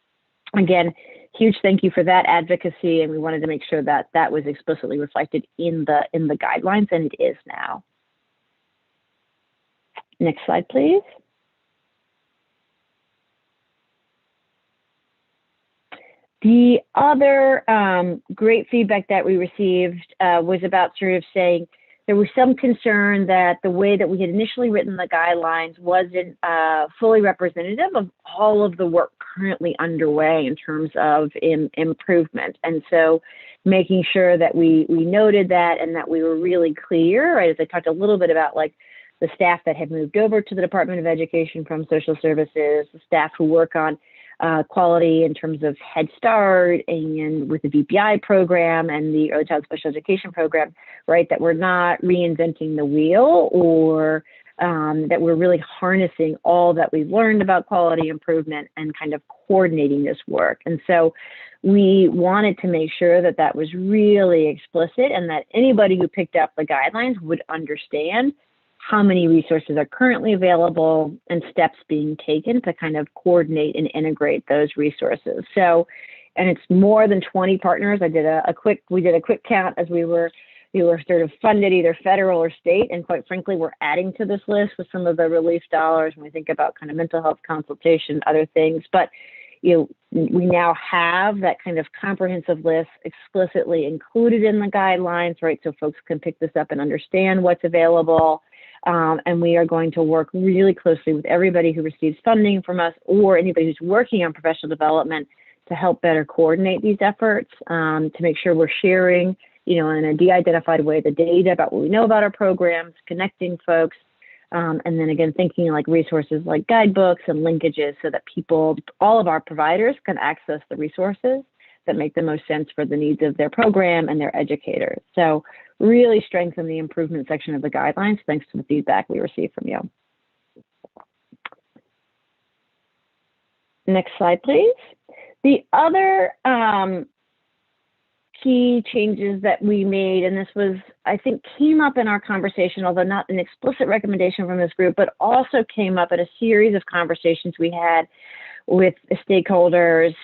again, huge thank you for that advocacy, and we wanted to make sure that that was explicitly reflected in the guidelines, and it is now. Next slide, please. The other great feedback that we received was about sort of saying there was some concern that the way that we had initially written the guidelines wasn't fully representative of all of the work currently underway in terms of improvement. And so making sure that we noted that and that we were really clear, right, as I talked a little bit about like the staff that had moved over to the Department of Education from social services, the staff who work on quality in terms of Head Start and with the VPI program and the Early Child Special Education program, right, that we're not reinventing the wheel, or that we're really harnessing all that we've learned about quality improvement and kind of coordinating this work. And so we wanted to make sure that that was really explicit and that anybody who picked up the guidelines would understand how many resources are currently available and steps being taken to kind of coordinate and integrate those resources. So, and it's more than 20 partners. We did a quick count as we were sort of funded either federal or state, and quite frankly, we're adding to this list with some of the relief dollars when we think about kind of mental health consultation, other things. But we now have that kind of comprehensive list explicitly included in the guidelines, right? So folks can pick this up and understand what's available. And we are going to work really closely with everybody who receives funding from us or anybody who's working on professional development to help better coordinate these efforts, to make sure we're sharing, in a de-identified way, the data about what we know about our programs, connecting folks, and then again, thinking like resources like guidebooks and linkages so that all of our providers can access the resources that make the most sense for the needs of their program and their educators. So really strengthen the improvement section of the guidelines thanks to the feedback we received from you. Next slide, please. The other key changes that we made, and this was, I think, came up in our conversation, although not an explicit recommendation from this group, but also came up at a series of conversations we had with stakeholders,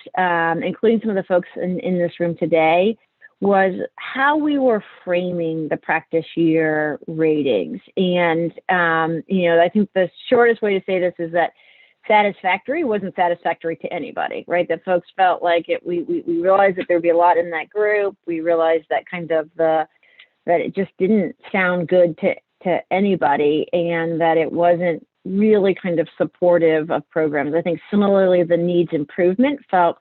including some of the folks in this room today, was how we were framing the practice year ratings. And, I think the shortest way to say this is that satisfactory wasn't satisfactory to anybody, right? That folks felt like we realized that there'd be a lot in that group. We realized that that it just didn't sound good to anybody, and that it wasn't really kind of supportive of programs. I think similarly, the needs improvement felt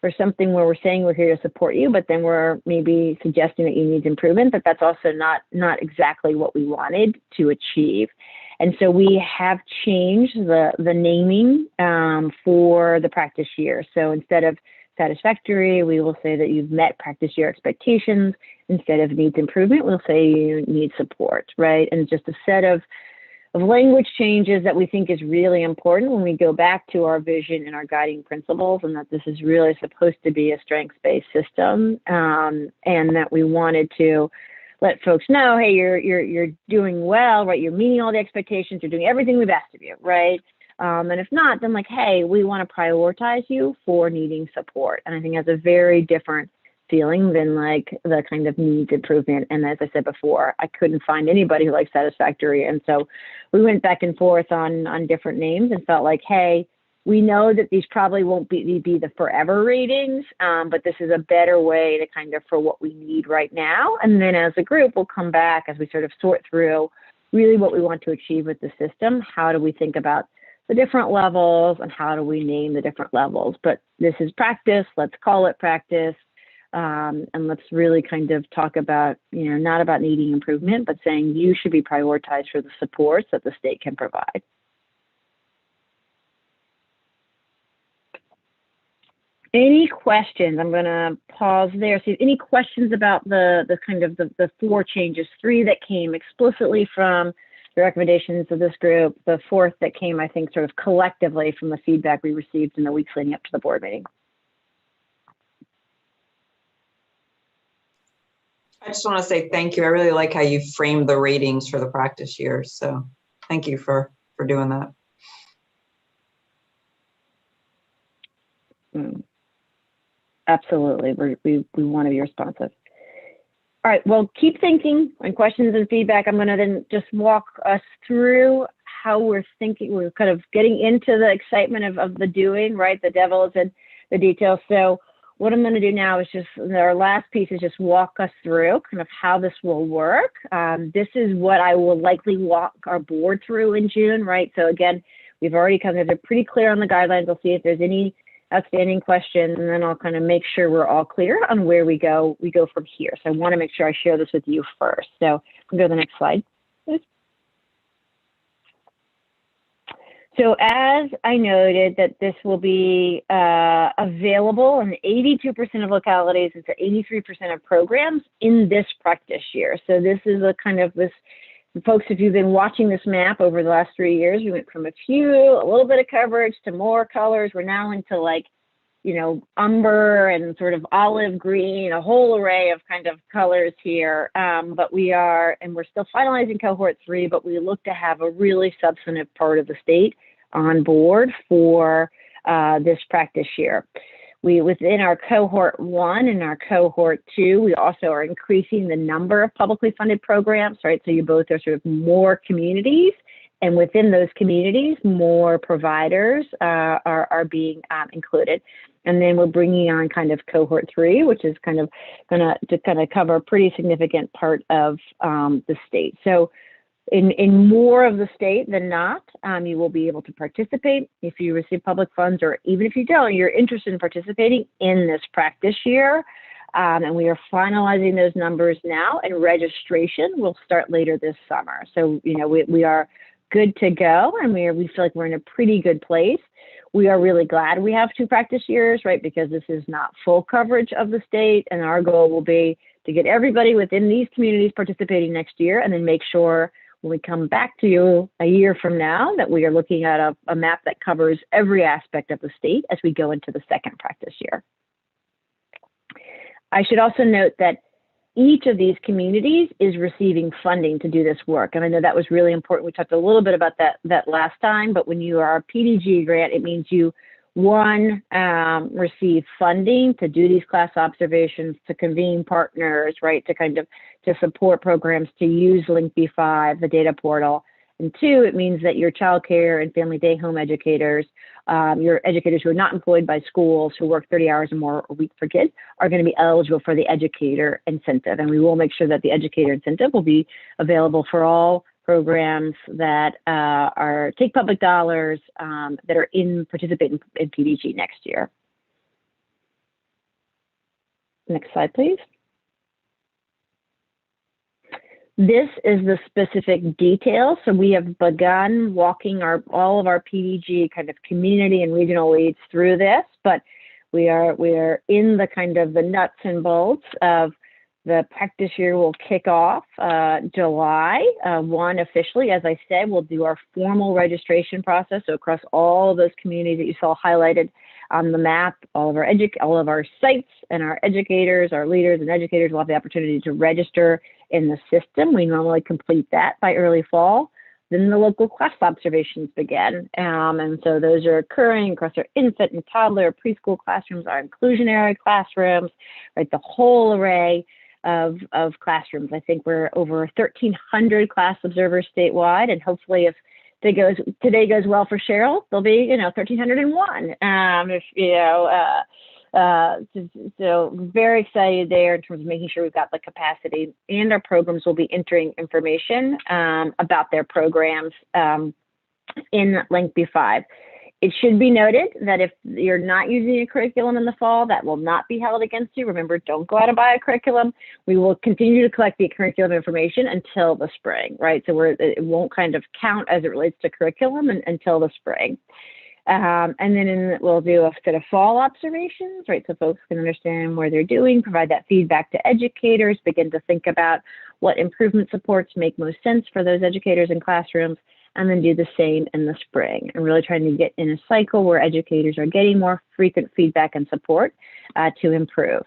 for something where we're saying we're here to support you, but then we're maybe suggesting that you need improvement, but that's also not exactly what we wanted to achieve. And so we have changed the naming for the practice year. So instead of satisfactory, we will say that you've met practice year expectations. Instead of needs improvement, we'll say you need support, right? And just a set of language changes that we think is really important when we go back to our vision and our guiding principles, and that this is really supposed to be a strengths-based system, and that we wanted to let folks know, hey, you're doing well, right? You're meeting all the expectations. You're doing everything we've asked of you, right? And if not, then like, hey, we want to prioritize you for needing support. And I think that's a very different feeling than like the kind of needs improvement. And as I said before, I couldn't find anybody who liked satisfactory. And so we went back and forth on different names and felt like, hey, we know that these probably won't be the forever ratings, but this is a better way to kind of for what we need right now. And then as a group, we'll come back as we sort of sort through really what we want to achieve with the system. How do we think about the different levels and how do we name the different levels? But this is practice. Let's call it practice. And let's really kind of talk about, not about needing improvement, but saying you should be prioritized for the supports that the state can provide. Any questions? I'm going to pause there. See, any questions about the kind of the 4 changes, 3 that came explicitly from the recommendations of this group, the 4th that came, I think, sort of collectively from the feedback we received in the weeks leading up to the board meeting. I just want to say thank you. I really like how you framed the ratings for the practice years. So thank you for doing that. Absolutely. We want to be responsive. All right. Well, keep thinking on questions and feedback. I'm going to then just walk us through how we're thinking. We're kind of getting into the excitement of the doing, right? The devil is in the details. So what I'm going to do now is just, our last piece is just walk us through kind of how this will work. This is what I will likely walk our board through in June, right? So again, we've already kind of been pretty clear on the guidelines. We'll see if there's any outstanding questions, and then I'll kind of make sure we're all clear on where we go from here. So I want to make sure I share this with you first. So we'll go to the next slide, please. So as I noted that this will be available in 82% of localities and to 83% of programs in this practice year. So this is a kind of this, folks, if you've been watching this map over the last 3 years, we went from a little bit of coverage to more colors. We're now into like, umber and sort of olive green, a whole array of kind of colors here. But we're still finalizing cohort 3, but we look to have a really substantive part of the state on board for this practice year. Within our cohort 1 and our cohort 2, we also are increasing the number of publicly funded programs, right? So you both are sort of more communities, and within those communities, more providers are being included. And then we're bringing on kind of cohort 3, which is kind of going to cover a pretty significant part of the state. So in more of the state than not, you will be able to participate if you receive public funds, or even if you don't, you're interested in participating in this practice year. And we are finalizing those numbers now, and registration will start later this summer. So, we are good to go, and we feel like we're in a pretty good place. We are really glad we have 2 practice years, right? Because this is not full coverage of the state, and our goal will be to get everybody within these communities participating next year, and then make sure when we come back to you a year from now that we are looking at a map that covers every aspect of the state as we go into the second practice year. I should also note that each of these communities is receiving funding to do this work. And I know that was really important. We talked a little bit about that last time, but when you are a PDG grant, it means you, one, receive funding to do these class observations, to convene partners, right, to support programs, to use Link B5, the data portal. And 2, it means that your child care and family day home educators, your educators who are not employed by schools, who work 30 hours or more a week per kid, are going to be eligible for the educator incentive. And we will make sure that the educator incentive will be available for all programs that take public dollars that are participate in PDG next year. Next slide, please. This is the specific details. So we have begun walking all of our PDG kind of community and regional leads through this, but we are in the kind of the nuts and bolts of the practice year. Will kick off July 1 officially. As I said, we'll do our formal registration process. So across all of those communities that you saw highlighted on the map, all of our sites and our educators, our leaders and educators will have the opportunity to register in the system. We normally complete that by early fall. Then the local class observations begin. And so those are occurring across our infant and toddler, preschool classrooms, our inclusionary classrooms, right? The whole array of classrooms. I think we're over 1,300 class observers statewide, and hopefully if today goes well for Cheryl, there'll be 1,301. So very excited there in terms of making sure we've got the capacity, and our programs will be entering information about their programs in Link B5. It should be noted that if you're not using a curriculum in the fall, that will not be held against you. Remember, don't go out and buy a curriculum. We will continue to collect the curriculum information until the spring, right? So it won't kind of count as it relates to curriculum until the spring. And then we'll do a set of fall observations, right? So folks can understand where they're doing, provide that feedback to educators, begin to think about what improvement supports make most sense for those educators in classrooms, and then do the same in the spring, and really trying to get in a cycle where educators are getting more frequent feedback and support to improve.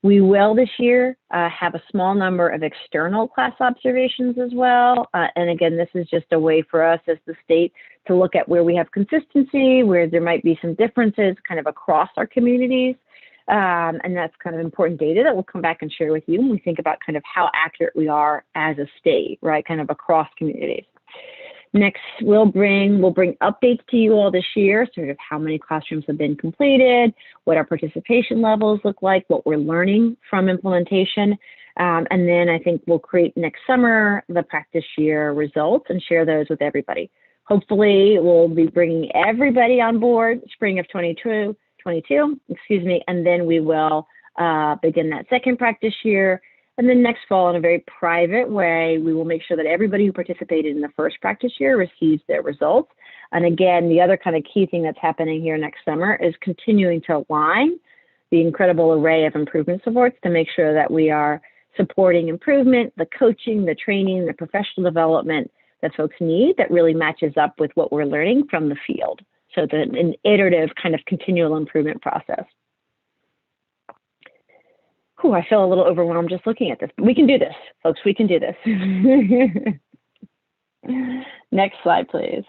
We will this year have a small number of external class observations as well. And again, this is just a way for us as the state to look at where we have consistency, where there might be some differences kind of across our communities. And that's kind of important data that we'll come back and share with you when we think about kind of how accurate we are as a state, right, kind of across communities. Next, we'll bring updates to you all this year, sort of how many classrooms have been completed, what our participation levels look like, what we're learning from implementation. And then I think we'll create next summer the practice year results and share those with everybody. Hopefully, we'll be bringing everybody on board spring of 22, and then we will begin that second practice year. And then next fall, in a very private way, we will make sure that everybody who participated in the first practice year receives their results. And again, the other kind of key thing that's happening here next summer is continuing to align the incredible array of improvement supports to make sure that we are supporting improvement, the coaching, the training, the professional development that folks need that really matches up with what we're learning from the field. So it's an iterative kind of continual improvement process. Ooh, I feel a little overwhelmed just looking at this, but we can do this, folks, we can do this. Next slide, please.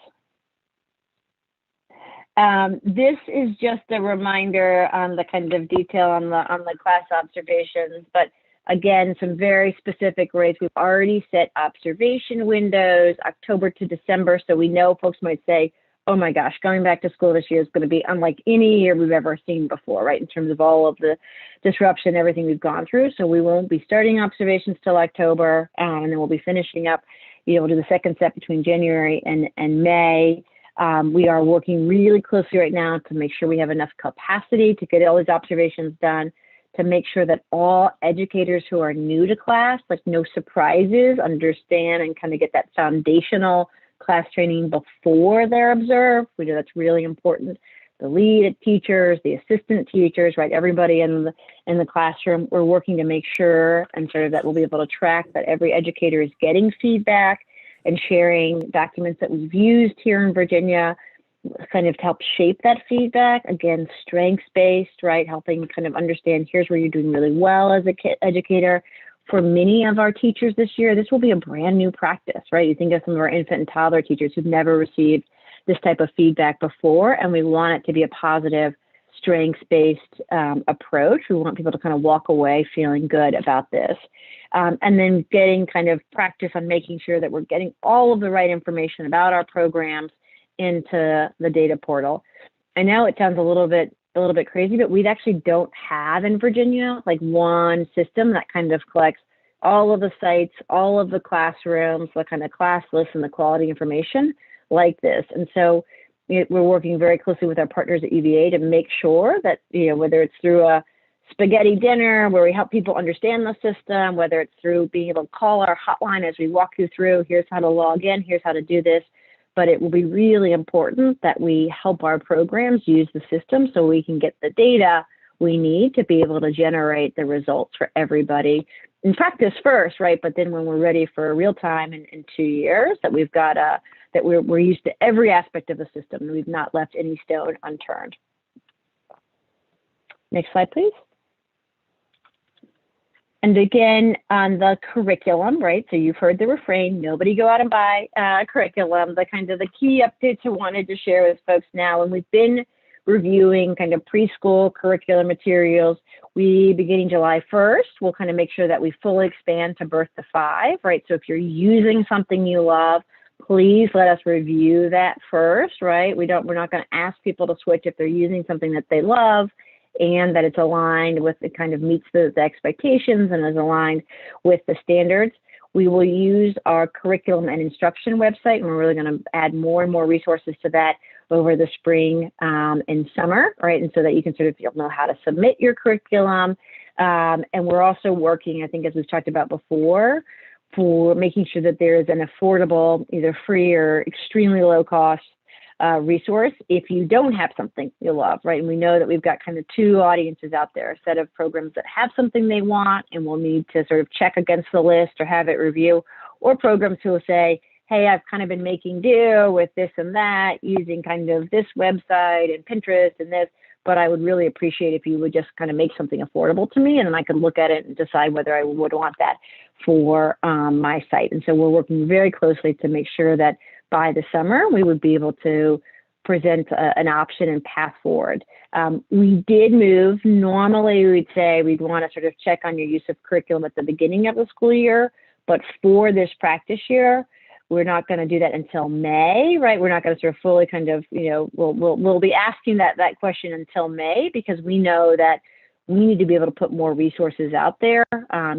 This is just a reminder on the kind of detail on the class observations, but again, some very specific rates. We've already set observation windows, October to December, so we know folks might say, oh my gosh, going back to school this year is going to be unlike any year we've ever seen before, right, in terms of all of the disruption, everything we've gone through. So we won't be starting observations till October, and then we'll be finishing up, to the second set between January and May. We are working really closely right now to make sure we have enough capacity to get all these observations done, to make sure that all educators who are new to class, like no surprises, understand and kind of get that foundational class training before they're observed. We know that's really important. The lead teachers, the assistant teachers, right? Everybody in the classroom, we're working to make sure and sort of that we'll be able to track that every educator is getting feedback and sharing documents that we've used here in Virginia, kind of to help shape that feedback. Again, strengths-based, right? Helping kind of understand here's where you're doing really well as an educator. For many of our teachers this year, this will be a brand new practice, right? You think of some of our infant and toddler teachers who've never received this type of feedback before, and we want it to be a positive, strengths-based approach. We want people to kind of walk away feeling good about this. And then getting kind of practice on making sure that we're getting all of the right information about our programs into the data portal. I know it sounds a little bit crazy, but we actually don't have in Virginia like one system that kind of collects all of the sites, all of the classrooms, the kind of class lists and the quality information like this. And so we're working very closely with our partners at UVA to make sure that, whether it's through a spaghetti dinner where we help people understand the system, whether it's through being able to call our hotline as we walk you through, here's how to log in, here's how to do this. But it will be really important that we help our programs use the system so we can get the data we need to be able to generate the results for everybody in practice first, right? But then when we're ready for real time in 2 years, that we've got that we're used to every aspect of the system and we've not left any stone unturned. Next slide, please. And again, on the curriculum, right? So you've heard the refrain, nobody go out and buy curriculum. The kind of the key updates I wanted to share with folks now, and we've been reviewing kind of preschool curriculum materials. We, beginning July 1st, we'll kind of make sure that we fully expand to birth to 5, right? So if you're using something you love, please let us review that first, right? We're not going to ask people to switch if they're using something that they love and that it's aligned with, it kind of meets the expectations and is aligned with the standards. We will use our curriculum and instruction website, and we're really going to add more and more resources to that over the spring and summer, right? And so that you can sort of you'll know how to submit your curriculum. And we're also working, I think, as we've talked about before, for making sure that there is an affordable, either free or extremely low cost resource if you don't have something you love, right? And we know that we've got kind of two audiences out there, a set of programs that have something they want and will need to sort of check against the list or have it review, or programs who will say, hey, I've kind of been making do with this and that, using kind of this website and Pinterest and this, but I would really appreciate if you would just kind of make something affordable to me, and then I could look at it and decide whether I would want that for my site. And so we're working very closely to make sure that by the summer, we would be able to present an option and path forward. We did move. Normally, we'd say we'd want to sort of check on your use of curriculum at the beginning of the school year, but for this practice year, we're not going to do that until May, right? We're not going to sort of fully kind of, we'll be asking that question until May, because we know that we need to be able to put more resources out there,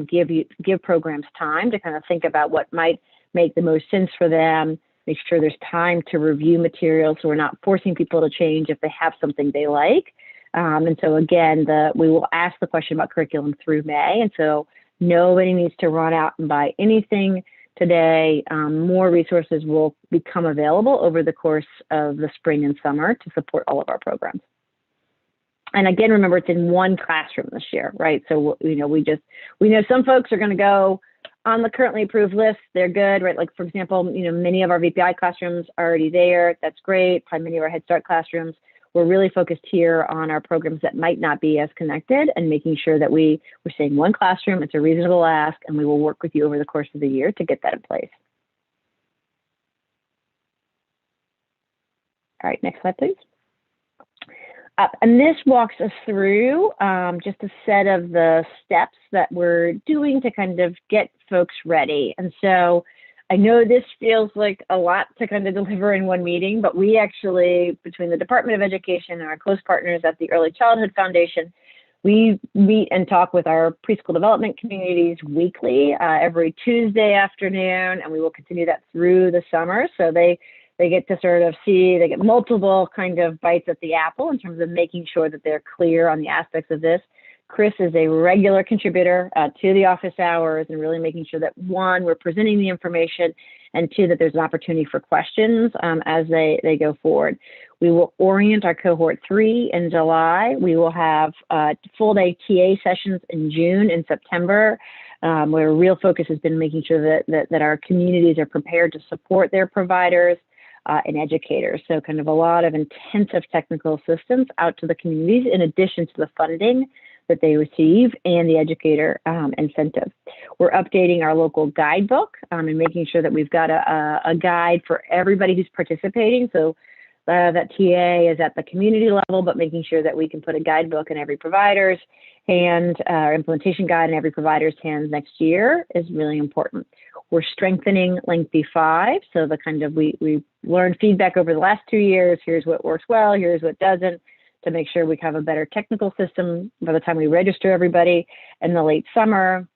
give programs time to kind of think about what might make the most sense for them, make sure there's time to review materials so we're not forcing people to change if they have something they like. And so again, we will ask the question about curriculum through May. And so nobody needs to run out and buy anything today. More resources will become available over the course of the spring and summer to support all of our programs. And again, remember, it's in one classroom this year, right? So, we know some folks are going to go on the currently approved list. They're good, right? Like, for example, many of our VPI classrooms are already there. That's great. Probably many of our Head Start classrooms. We're really focused here on our programs that might not be as connected and making sure that we're saying one classroom, it's a reasonable ask, and we will work with you over the course of the year to get that in place. All right, next slide, please. And this walks us through just a set of the steps that we're doing to kind of get folks ready. And so I know this feels like a lot to kind of deliver in one meeting, but we actually, between the Department of Education and our close partners at the Early Childhood Foundation, we meet and talk with our preschool development communities weekly, every Tuesday afternoon, and we will continue that through the summer. So they get to sort of see, they get multiple kind of bites at the apple in terms of making sure that they're clear on the aspects of this. Chris is a regular contributor to the office hours, and really making sure that, one, we're presenting the information, and two, that there's an opportunity for questions as they go forward. We will orient our cohort 3 in July. We will have full day TA sessions in June and September, where real focus has been making sure that our communities are prepared to support their providers and educators. So kind of a lot of intensive technical assistance out to the communities, in addition to the funding that they receive and the educator incentive. We're updating our local guidebook and making sure that we've got a guide for everybody who's participating. So that TA is at the community level, but making sure that we can put a guidebook in every provider's hand, our implementation guide in every provider's hands next year is really important. We're strengthening Lengthy 5. So the kind of, we learned feedback over the last 2 years. Here's what works well, here's what doesn't, to make sure we have a better technical system by the time we register everybody in the late summer.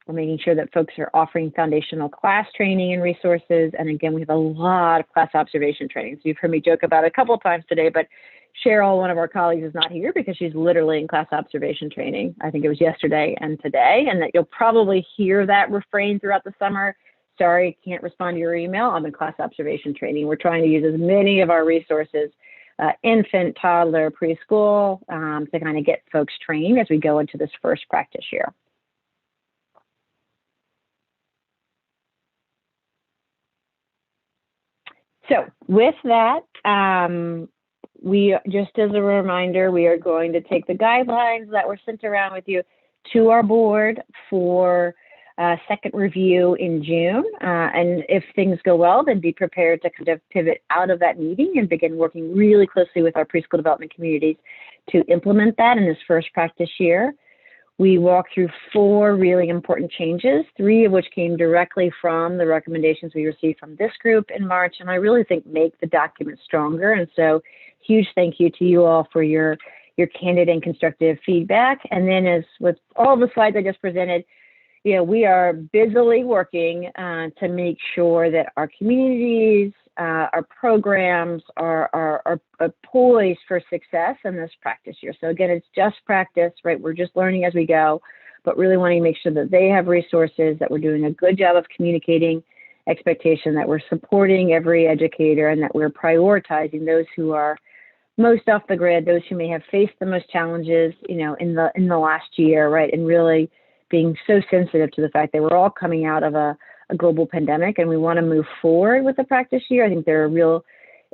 We're making sure that folks are offering foundational class training and resources. And again, we have a lot of class observation training. So you've heard me joke about it a couple of times today, but Cheryl, one of our colleagues, is not here because she's literally in class observation training. I think it was yesterday and today, and that you'll probably hear that refrain throughout the summer. Sorry, can't respond to your email. I'm in class observation training. We're trying to use as many of our resources, infant, toddler, preschool, to kind of get folks trained as we go into this first practice year. So with that, we, just as a reminder, we are going to take the guidelines that were sent around with you to our board for second review in June. And if things go well, then be prepared to kind of pivot out of that meeting and begin working really closely with our preschool development communities to implement that in this first practice year. We walked through 4 really important changes, 3 of which came directly from the recommendations we received from this group in March, and I really think make the document stronger. And so huge thank you to you all for your candid and constructive feedback. And then, as with all the slides I just presented, we are busily working to make sure that our communities, our programs are poised for success in this practice year. So again, it's just practice, right? We're just learning as we go, but really wanting to make sure that they have resources, that we're doing a good job of communicating expectation, that we're supporting every educator, and that we're prioritizing those who are most off the grid, those who may have faced the most challenges, in the last year, right? And really being so sensitive to the fact that we're all coming out of a global pandemic, and we want to move forward with the practice year. I think there are real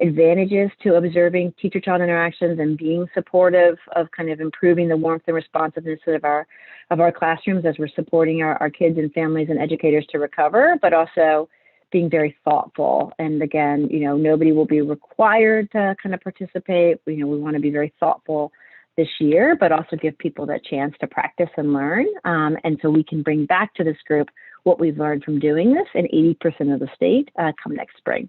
advantages to observing teacher-child interactions and being supportive of kind of improving the warmth and responsiveness of our classrooms as we're supporting our kids and families and educators to recover, but also being very thoughtful. And again, nobody will be required to kind of participate. We want to be very thoughtful this year, but also give people that chance to practice and learn. And so we can bring back to this group what we've learned from doing this in 80% of the state come next spring.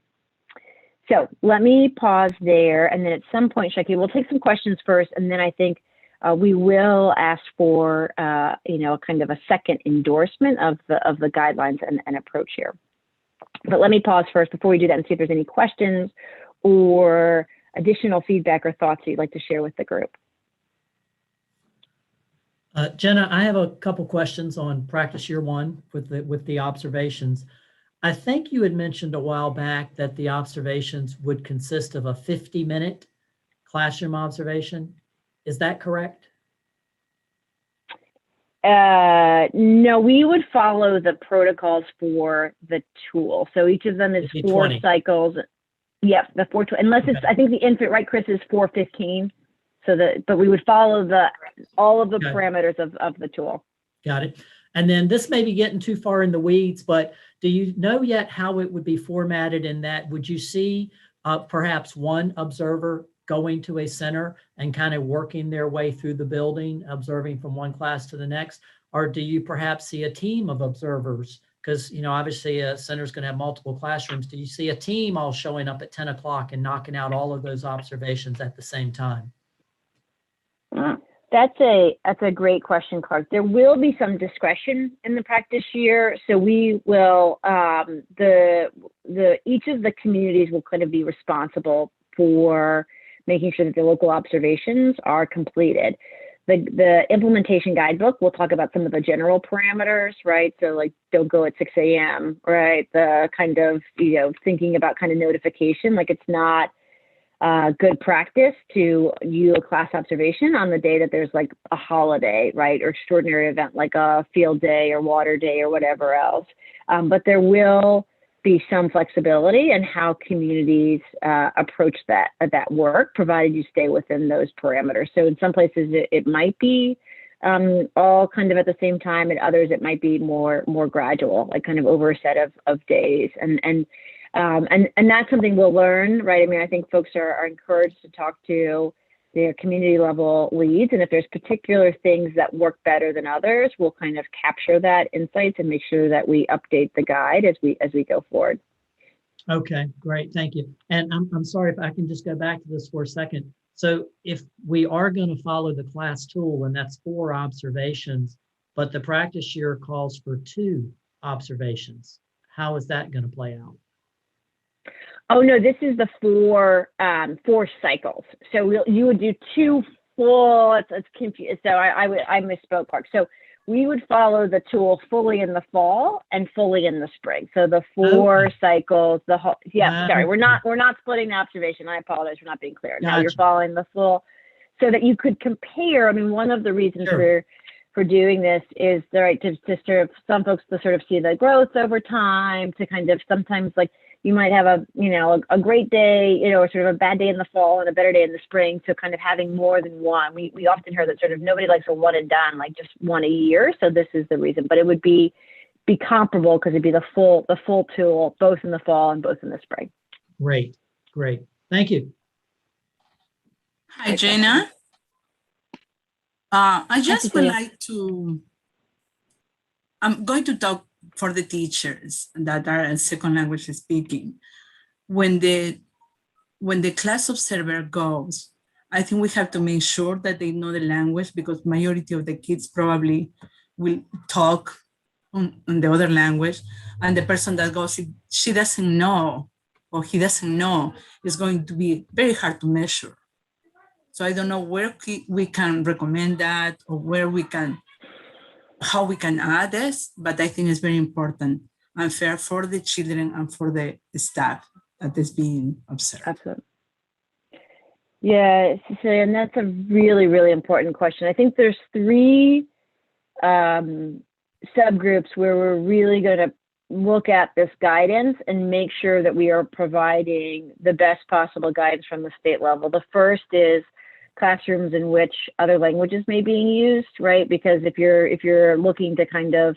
So let me pause there. And then at some point, Shaki, we'll take some questions first. And then I think we will ask for, kind of a second endorsement of the guidelines and approach here. But let me pause first before we do that and see if there's any questions or additional feedback or thoughts that you'd like to share with the group. Jenna, I have a couple questions on practice year one with the observations. I think you had mentioned a while back that the observations would consist of a 50-minute classroom observation. Is that correct? No, we would follow the protocols for the tool. So each of them is 4 cycles. Yep, the 420, unless it's, I think the infant, right, Chris, is 415. But we would follow all of the parameters of the tool. Got it. And then this may be getting too far in the weeds, but do you know yet how it would be formatted in that? Would you see perhaps one observer going to a center and kind of working their way through the building, observing from one class to the next? Or do you perhaps see a team of observers? Because, obviously a center is going to have multiple classrooms. Do you see a team all showing up at 10 o'clock and knocking out all of those observations at the same time? That's a great question, Clark. There will be some discretion in the practice year. So we will, each of the communities will kind of be responsible for making sure that the local observations are completed. The implementation guidebook will talk about some of the general parameters, right? So like, don't go at 6 a.m., right? The kind of, thinking about kind of notification, like it's not good practice to do a class observation on the day that there's like a holiday, right? Or extraordinary event like a field day or water day or whatever else. But there will be some flexibility in how communities approach that work, provided you stay within those parameters. So in some places it might be all kind of at the same time, and others it might be more gradual, like kind of over a set of days. And that's something we'll learn, right? I mean, I think folks are encouraged to talk to their community level leads. And if there's particular things that work better than others, we'll kind of capture that insights and make sure that we update the guide as we go forward. Okay, great. Thank you. And I'm sorry if I can just go back to this for a second. So if we are going to follow the class tool, and that's 4 observations, but the practice year calls for 2 observations, how is that going to play out? Oh no, this is the 4 cycles. So you would do 2 full. It's confused. So I misspoke, Clark. So we would follow the tool fully in the fall and fully in the spring. So the 4 cycles. Sorry, we're not splitting the observation. I apologize for not being clear. Now you're following the full, so that you could compare. I mean, one of the reasons for doing this is to sort of some folks to sort of see the growth over time. To kind of sometimes like. You might have a great day, or sort of a bad day in the fall and a better day in the spring. So kind of having more than one. We often hear that sort of nobody likes a one and done, like just one a year. So this is the reason, but it would be comparable because it'd be the full tool, both in the fall and both in the spring. Great. Thank you. Hi, Jenna. I just would like to, I'm going to talk for the teachers that are second language speaking. When the class observer goes, I think we have to make sure that they know the language, because majority of the kids probably will talk on the other language, and the person that goes, if she doesn't know or he doesn't know, it's going to be very hard to measure. So I don't know where we can recommend that or how we can add this, but I think it's very important and fair for the children and for the staff that is being observed. Absolutely. Yeah, Cecilia, and that's a really, really important question. I think there's three subgroups where we're really going to look at this guidance and make sure that we are providing the best possible guidance from the state level. The first is classrooms in which other languages may be used, right? Because if you're looking to kind of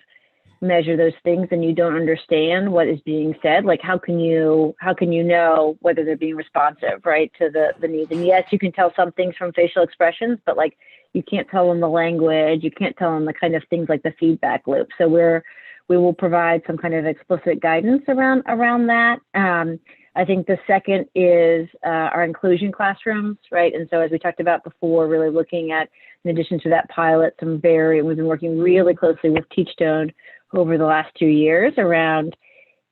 measure those things and you don't understand what is being said, like how can you know whether they're being responsive, right, to the needs? And yes, you can tell some things from facial expressions, but like you can't tell them the language, you can't tell them the kind of things like the feedback loop. So we will provide some kind of explicit guidance around that. I think the second is our inclusion classrooms, right? And so as we talked about before, really looking at, in addition to that pilot, we've been working really closely with Teachstone over the last 2 years around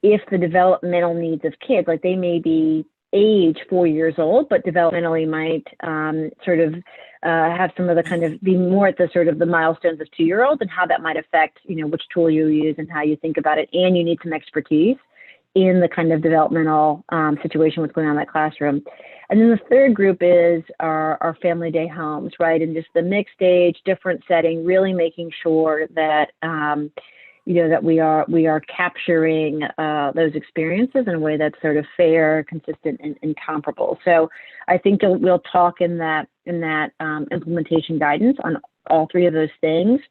if the developmental needs of kids, like they may be age 4 years old, but developmentally might have some of the kind of be more at the sort of the milestones of 2-year-olds and how that might affect, which tool you use and how you think about it. And you need some expertise in the kind of developmental situation, what's going on in that classroom. And then the third group is our family day homes, right? And just the mixed age, different setting, really making sure that, that we are capturing those experiences in a way that's sort of fair, consistent, and comparable. So I think we'll talk in that implementation guidance on all three of those things.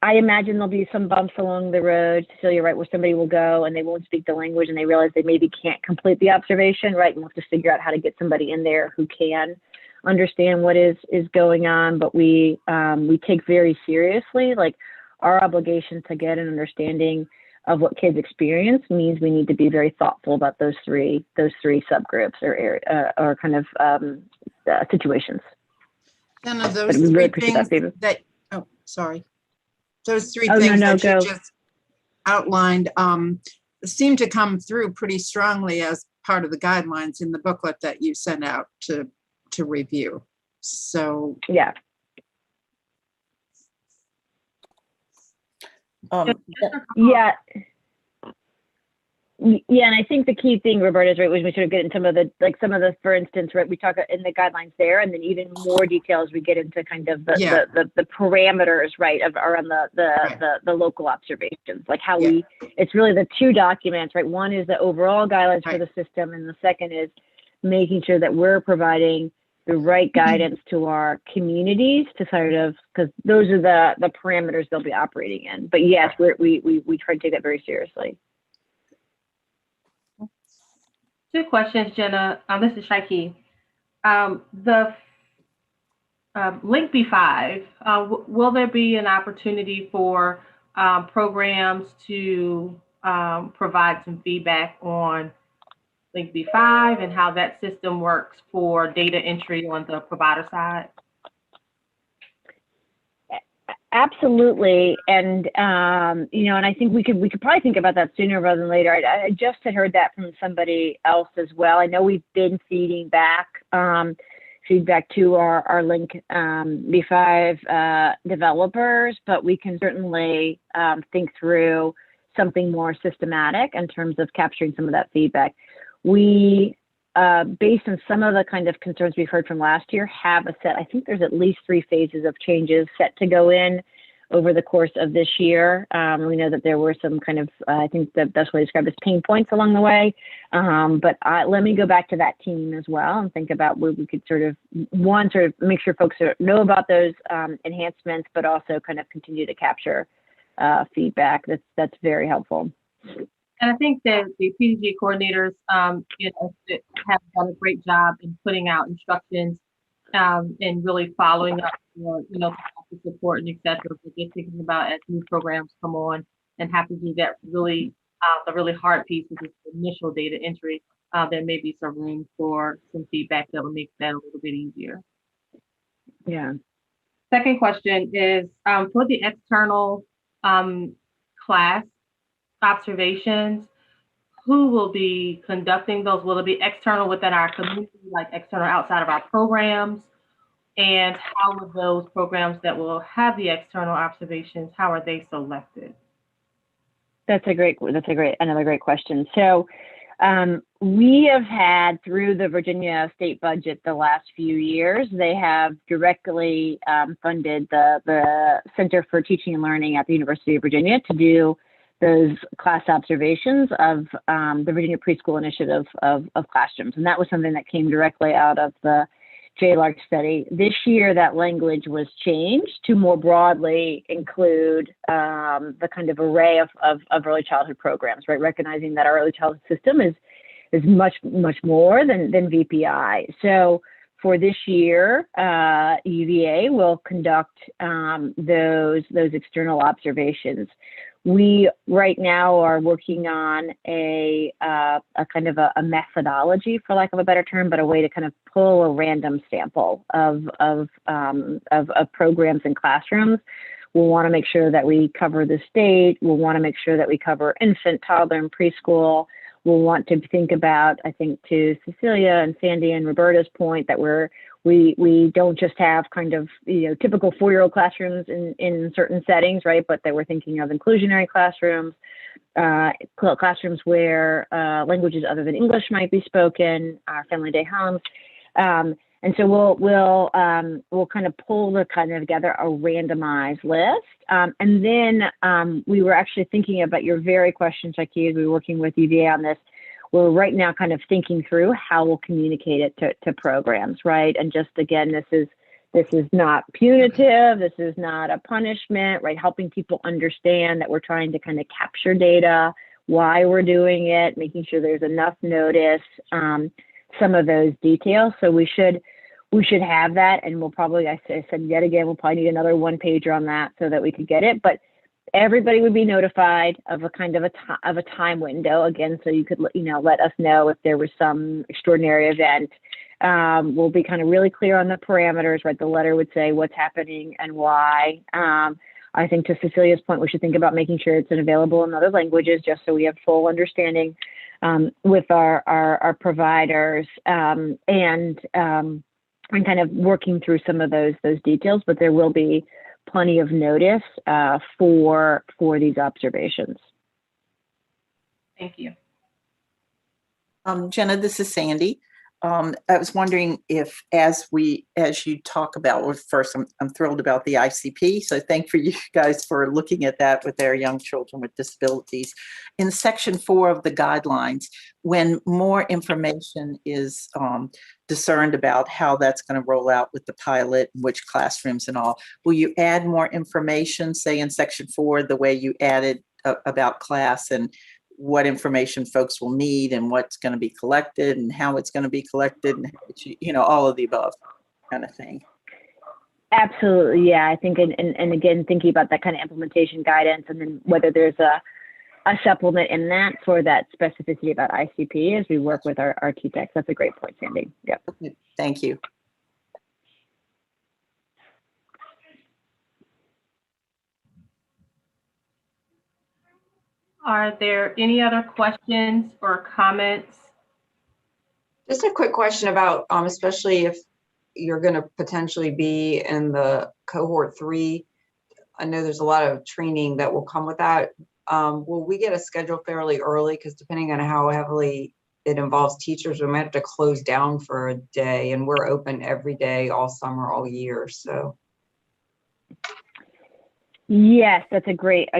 I imagine there'll be some bumps along the road, Cecilia, right, where somebody will go and they won't speak the language and they realize they maybe can't complete the observation, right? And we'll have to figure out how to get somebody in there who can understand what is going on. But we take very seriously, like, our obligation to get an understanding of what kids experience means we need to be very thoughtful about those three subgroups or kind of situations. Jenna, those But we really three appreciate things that. those three things that you go. just outlined seem to come through pretty strongly as part of the guidelines in the booklet that you sent out to review. So Yeah. Yeah. Yeah, and I think the key thing, Roberta, is right when we sort of get into some of the, for instance, right, we talk in the guidelines there, and then even more details we get into kind of the parameters, right, around the local observations, like how it's really the two documents, right? One is the overall guidelines for the system, and the second is making sure that we're providing the right guidance to our communities to sort of, because those are the parameters they'll be operating in. But yes, we try to take that very seriously. 2 questions, Jenna. This is Shaiki. The Link B5, will there be an opportunity for programs to provide some feedback on Link B5 and how that system works for data entry on the provider side? Absolutely, and and I think we could probably think about that sooner rather than later. I just had heard that from somebody else as well. I know we've been feeding back feedback to our Link B5 developers, but we can certainly think through something more systematic in terms of capturing some of that feedback. We, based on some of the kind of concerns we've heard from last year, have a set, I think there's at least 3 phases of changes set to go in over the course of this year. We know that there were some kind of, I think the best way to describe it is pain points along the way. But let me go back to that team as well and think about where we could sort of make sure folks know about those enhancements, but also kind of continue to capture feedback. That's very helpful. And I think that the PDG coordinators, have done a great job in putting out instructions and really following up for, support and et cetera. But just thinking about as new programs come on and have to do that really, the really hard piece, which is the initial data entry, there may be some room for some feedback that will make that a little bit easier. Yeah. Second question is for the external class observations, who will be conducting those? Will it be external within our community, like external outside of our programs? And how will those programs that will have the external observations, how are they selected? Another great question. So we have had, through the Virginia state budget the last few years, they have directly funded the Center for Teaching and Learning at the University of Virginia to do those class observations of the Virginia Preschool Initiative of classrooms. And that was something that came directly out of the JLARC study. This year, that language was changed to more broadly include the kind of array of early childhood programs, right? Recognizing that our early childhood system is much more than VPI. So for this year, UVA will conduct those external observations. We right now are working on a kind of a methodology, for lack of a better term, but a way to kind of pull a random sample of programs in classrooms. We'll want to make sure that we cover the state. We'll want to make sure that we cover infant, toddler, and preschool. We'll want to think about, I think, to Cecilia and Sandy and Roberta's point, that we don't just have kind of, typical 4-year-old classrooms in certain settings, right? But that we're thinking of inclusionary classrooms, classrooms where languages other than English might be spoken, our family day homes. And so we'll kind of pull together a randomized list. And then we were actually thinking about your very question, Shaki, as we were working with UVA on this. We're right now kind of thinking through how we'll communicate it to programs, right? And just again, this is not punitive. This is not a punishment, right? Helping people understand that we're trying to kind of capture data, why we're doing it, making sure there's enough notice, some of those details. So we should have that, and we'll probably, I said yet again, we'll probably need another 1-pager on that so that we could get it. But everybody would be notified of a kind of a time window, again, so you could let us know if there was some extraordinary event. We'll be kind of really clear on the parameters, right? The letter would say what's happening and why. I think to Cecilia's point, we should think about making sure it's available in other languages, just so we have full understanding with our providers, and kind of working through some of those details. But there will be plenty of notice for these observations. Thank you. Jenna, this is Sandy. I was wondering if, as you talk about, well, first, I'm thrilled about the ICP. So thank you guys for looking at that with their young children with disabilities. In section 4 of the guidelines, when more information is discerned about how that's going to roll out with the pilot, which classrooms and all, will you add more information, say in section 4, the way you added about class and what information folks will need and what's going to be collected and how it's going to be collected and all of the above kind of thing? Absolutely, yeah. I think, and again, thinking about that kind of implementation guidance, and then whether there's a supplement in that for that specificity about ICP as we work with our TTECs. That's a great point, Sandy. Yep. Thank you. Are there any other questions or comments? Just a quick question about, especially if you're going to potentially be in the cohort 3. I know there's a lot of training that will come with that. Will we get a schedule fairly early? Because depending on how heavily it involves teachers, we might have to close down for a day, and we're open every day, all summer, all year. So. Yes, that's a great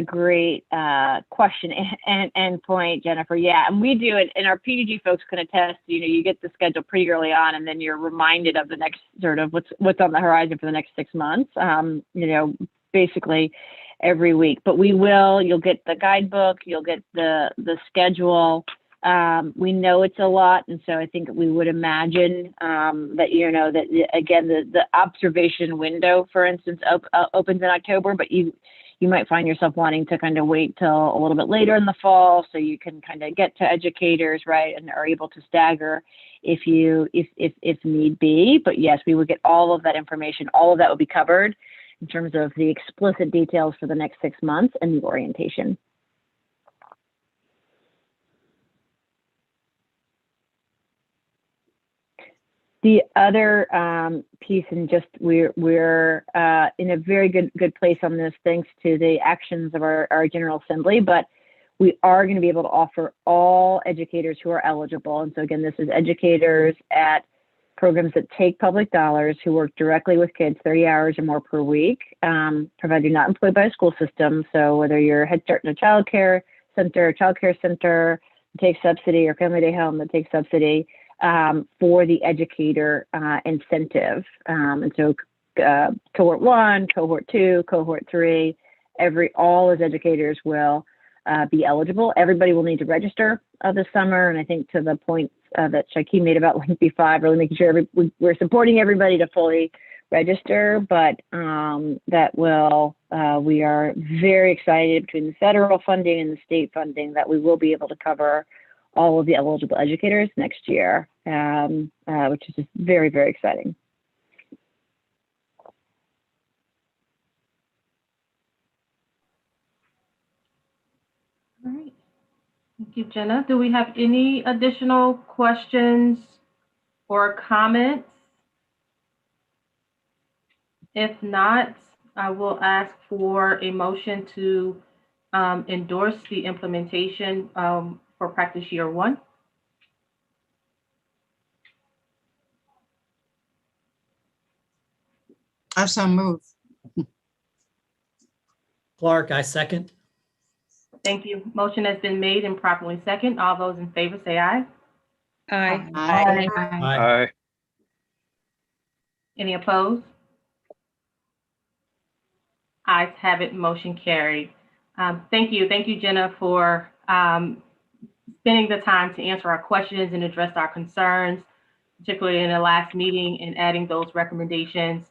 question and point, Jennifer. Yeah, and we do it, and our PDG folks can attest. You get the schedule pretty early on, and then you're reminded of the next sort of what's on the horizon for the next 6 months. Basically every week. But you'll get the guidebook, you'll get the schedule. We know it's a lot, and so I think we would imagine that that again the observation window, for instance, opens in October, but you might find yourself wanting to kind of wait till a little bit later in the fall, so you can kind of get to educators, right, and are able to stagger if need be. But yes, we would get all of that information. All of that would be covered in terms of the explicit details for the next 6 months and the orientation. The other piece, and just we're in a very good place on this, thanks to the actions of our General Assembly, but we are going to be able to offer all educators who are eligible. And so again, this is educators at programs that take public dollars who work directly with kids 30 hours or more per week, provided you're not employed by a school system. So whether you're Head Start in a child care center, that takes subsidy, or Family Day Home that takes subsidy, for the educator incentive. And so cohort 1, cohort 2, cohort 3, all as educators will be eligible. Everybody will need to register this summer. And I think to the point that Shaiki made about Link B5, really making sure we're supporting everybody to fully register, but we are very excited between the federal funding and the state funding that we will be able to cover all of the eligible educators next year, which is just very, very exciting. All right. Thank you, Jenna. Do we have any additional questions or comments? If not, I will ask for a motion to endorse the implementation for practice year 1. I so move. Clark, I second. Thank you. Motion has been made and properly second. All those in favor say aye. Aye. Aye. Aye. Any opposed? Ayes have it, motion carried. Thank you, Jenna, for spending the time to answer our questions and address our concerns, particularly in the last meeting, and adding those recommendations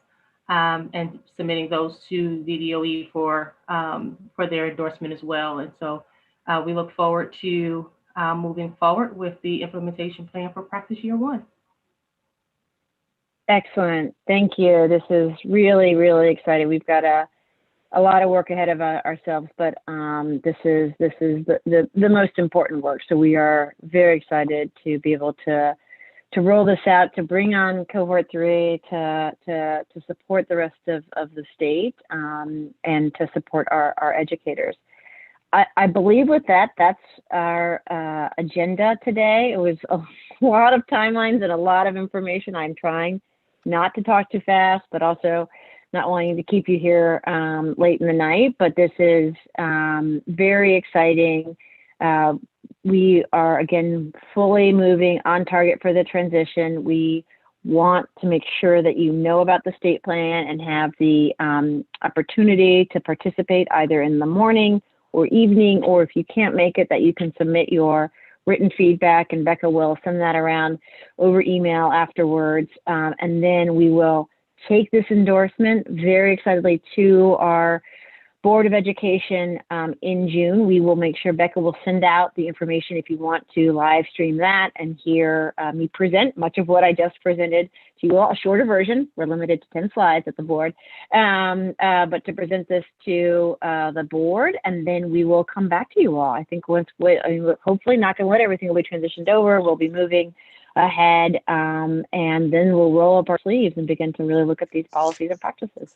and submitting those to the DOE for their endorsement as well. And so we look forward to moving forward with the implementation plan for practice year 1. Excellent. Thank you. This is really, really exciting. We've got a lot of work ahead of ourselves, but this is the most important work. So we are very excited to be able to roll this out, to bring on cohort 3, to support the rest of the state, and to support our educators. I believe with that, that's our agenda today. It was a lot of timelines and a lot of information. I'm trying not to talk too fast, but also not wanting to keep you here late in the night. But this is very exciting. We are, again, fully moving on target for the transition. We want to make sure that you know about the state plan and have the opportunity to participate either in the morning or evening, or if you can't make it, that you can submit your written feedback, and Becca will send that around over email afterwards. And then we will take this endorsement very excitedly to our Board of Education in June. We will make sure Becca will send out the information if you want to live stream that and hear me present much of what I just presented to you all. A shorter version. We're limited to 10 slides at the board, but to present this to the board, and then we will come back to you all. I think hopefully, not going to let everything will be transitioned over. We'll be moving ahead, and then we'll roll up our sleeves and begin to really look at these policies and practices.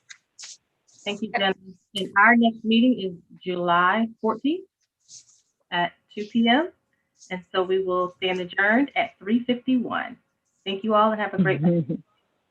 Thank you, Jen. And our next meeting is July 14th at 2 p.m. And so we will stand adjourned at 3:51. Thank you all and have a great night.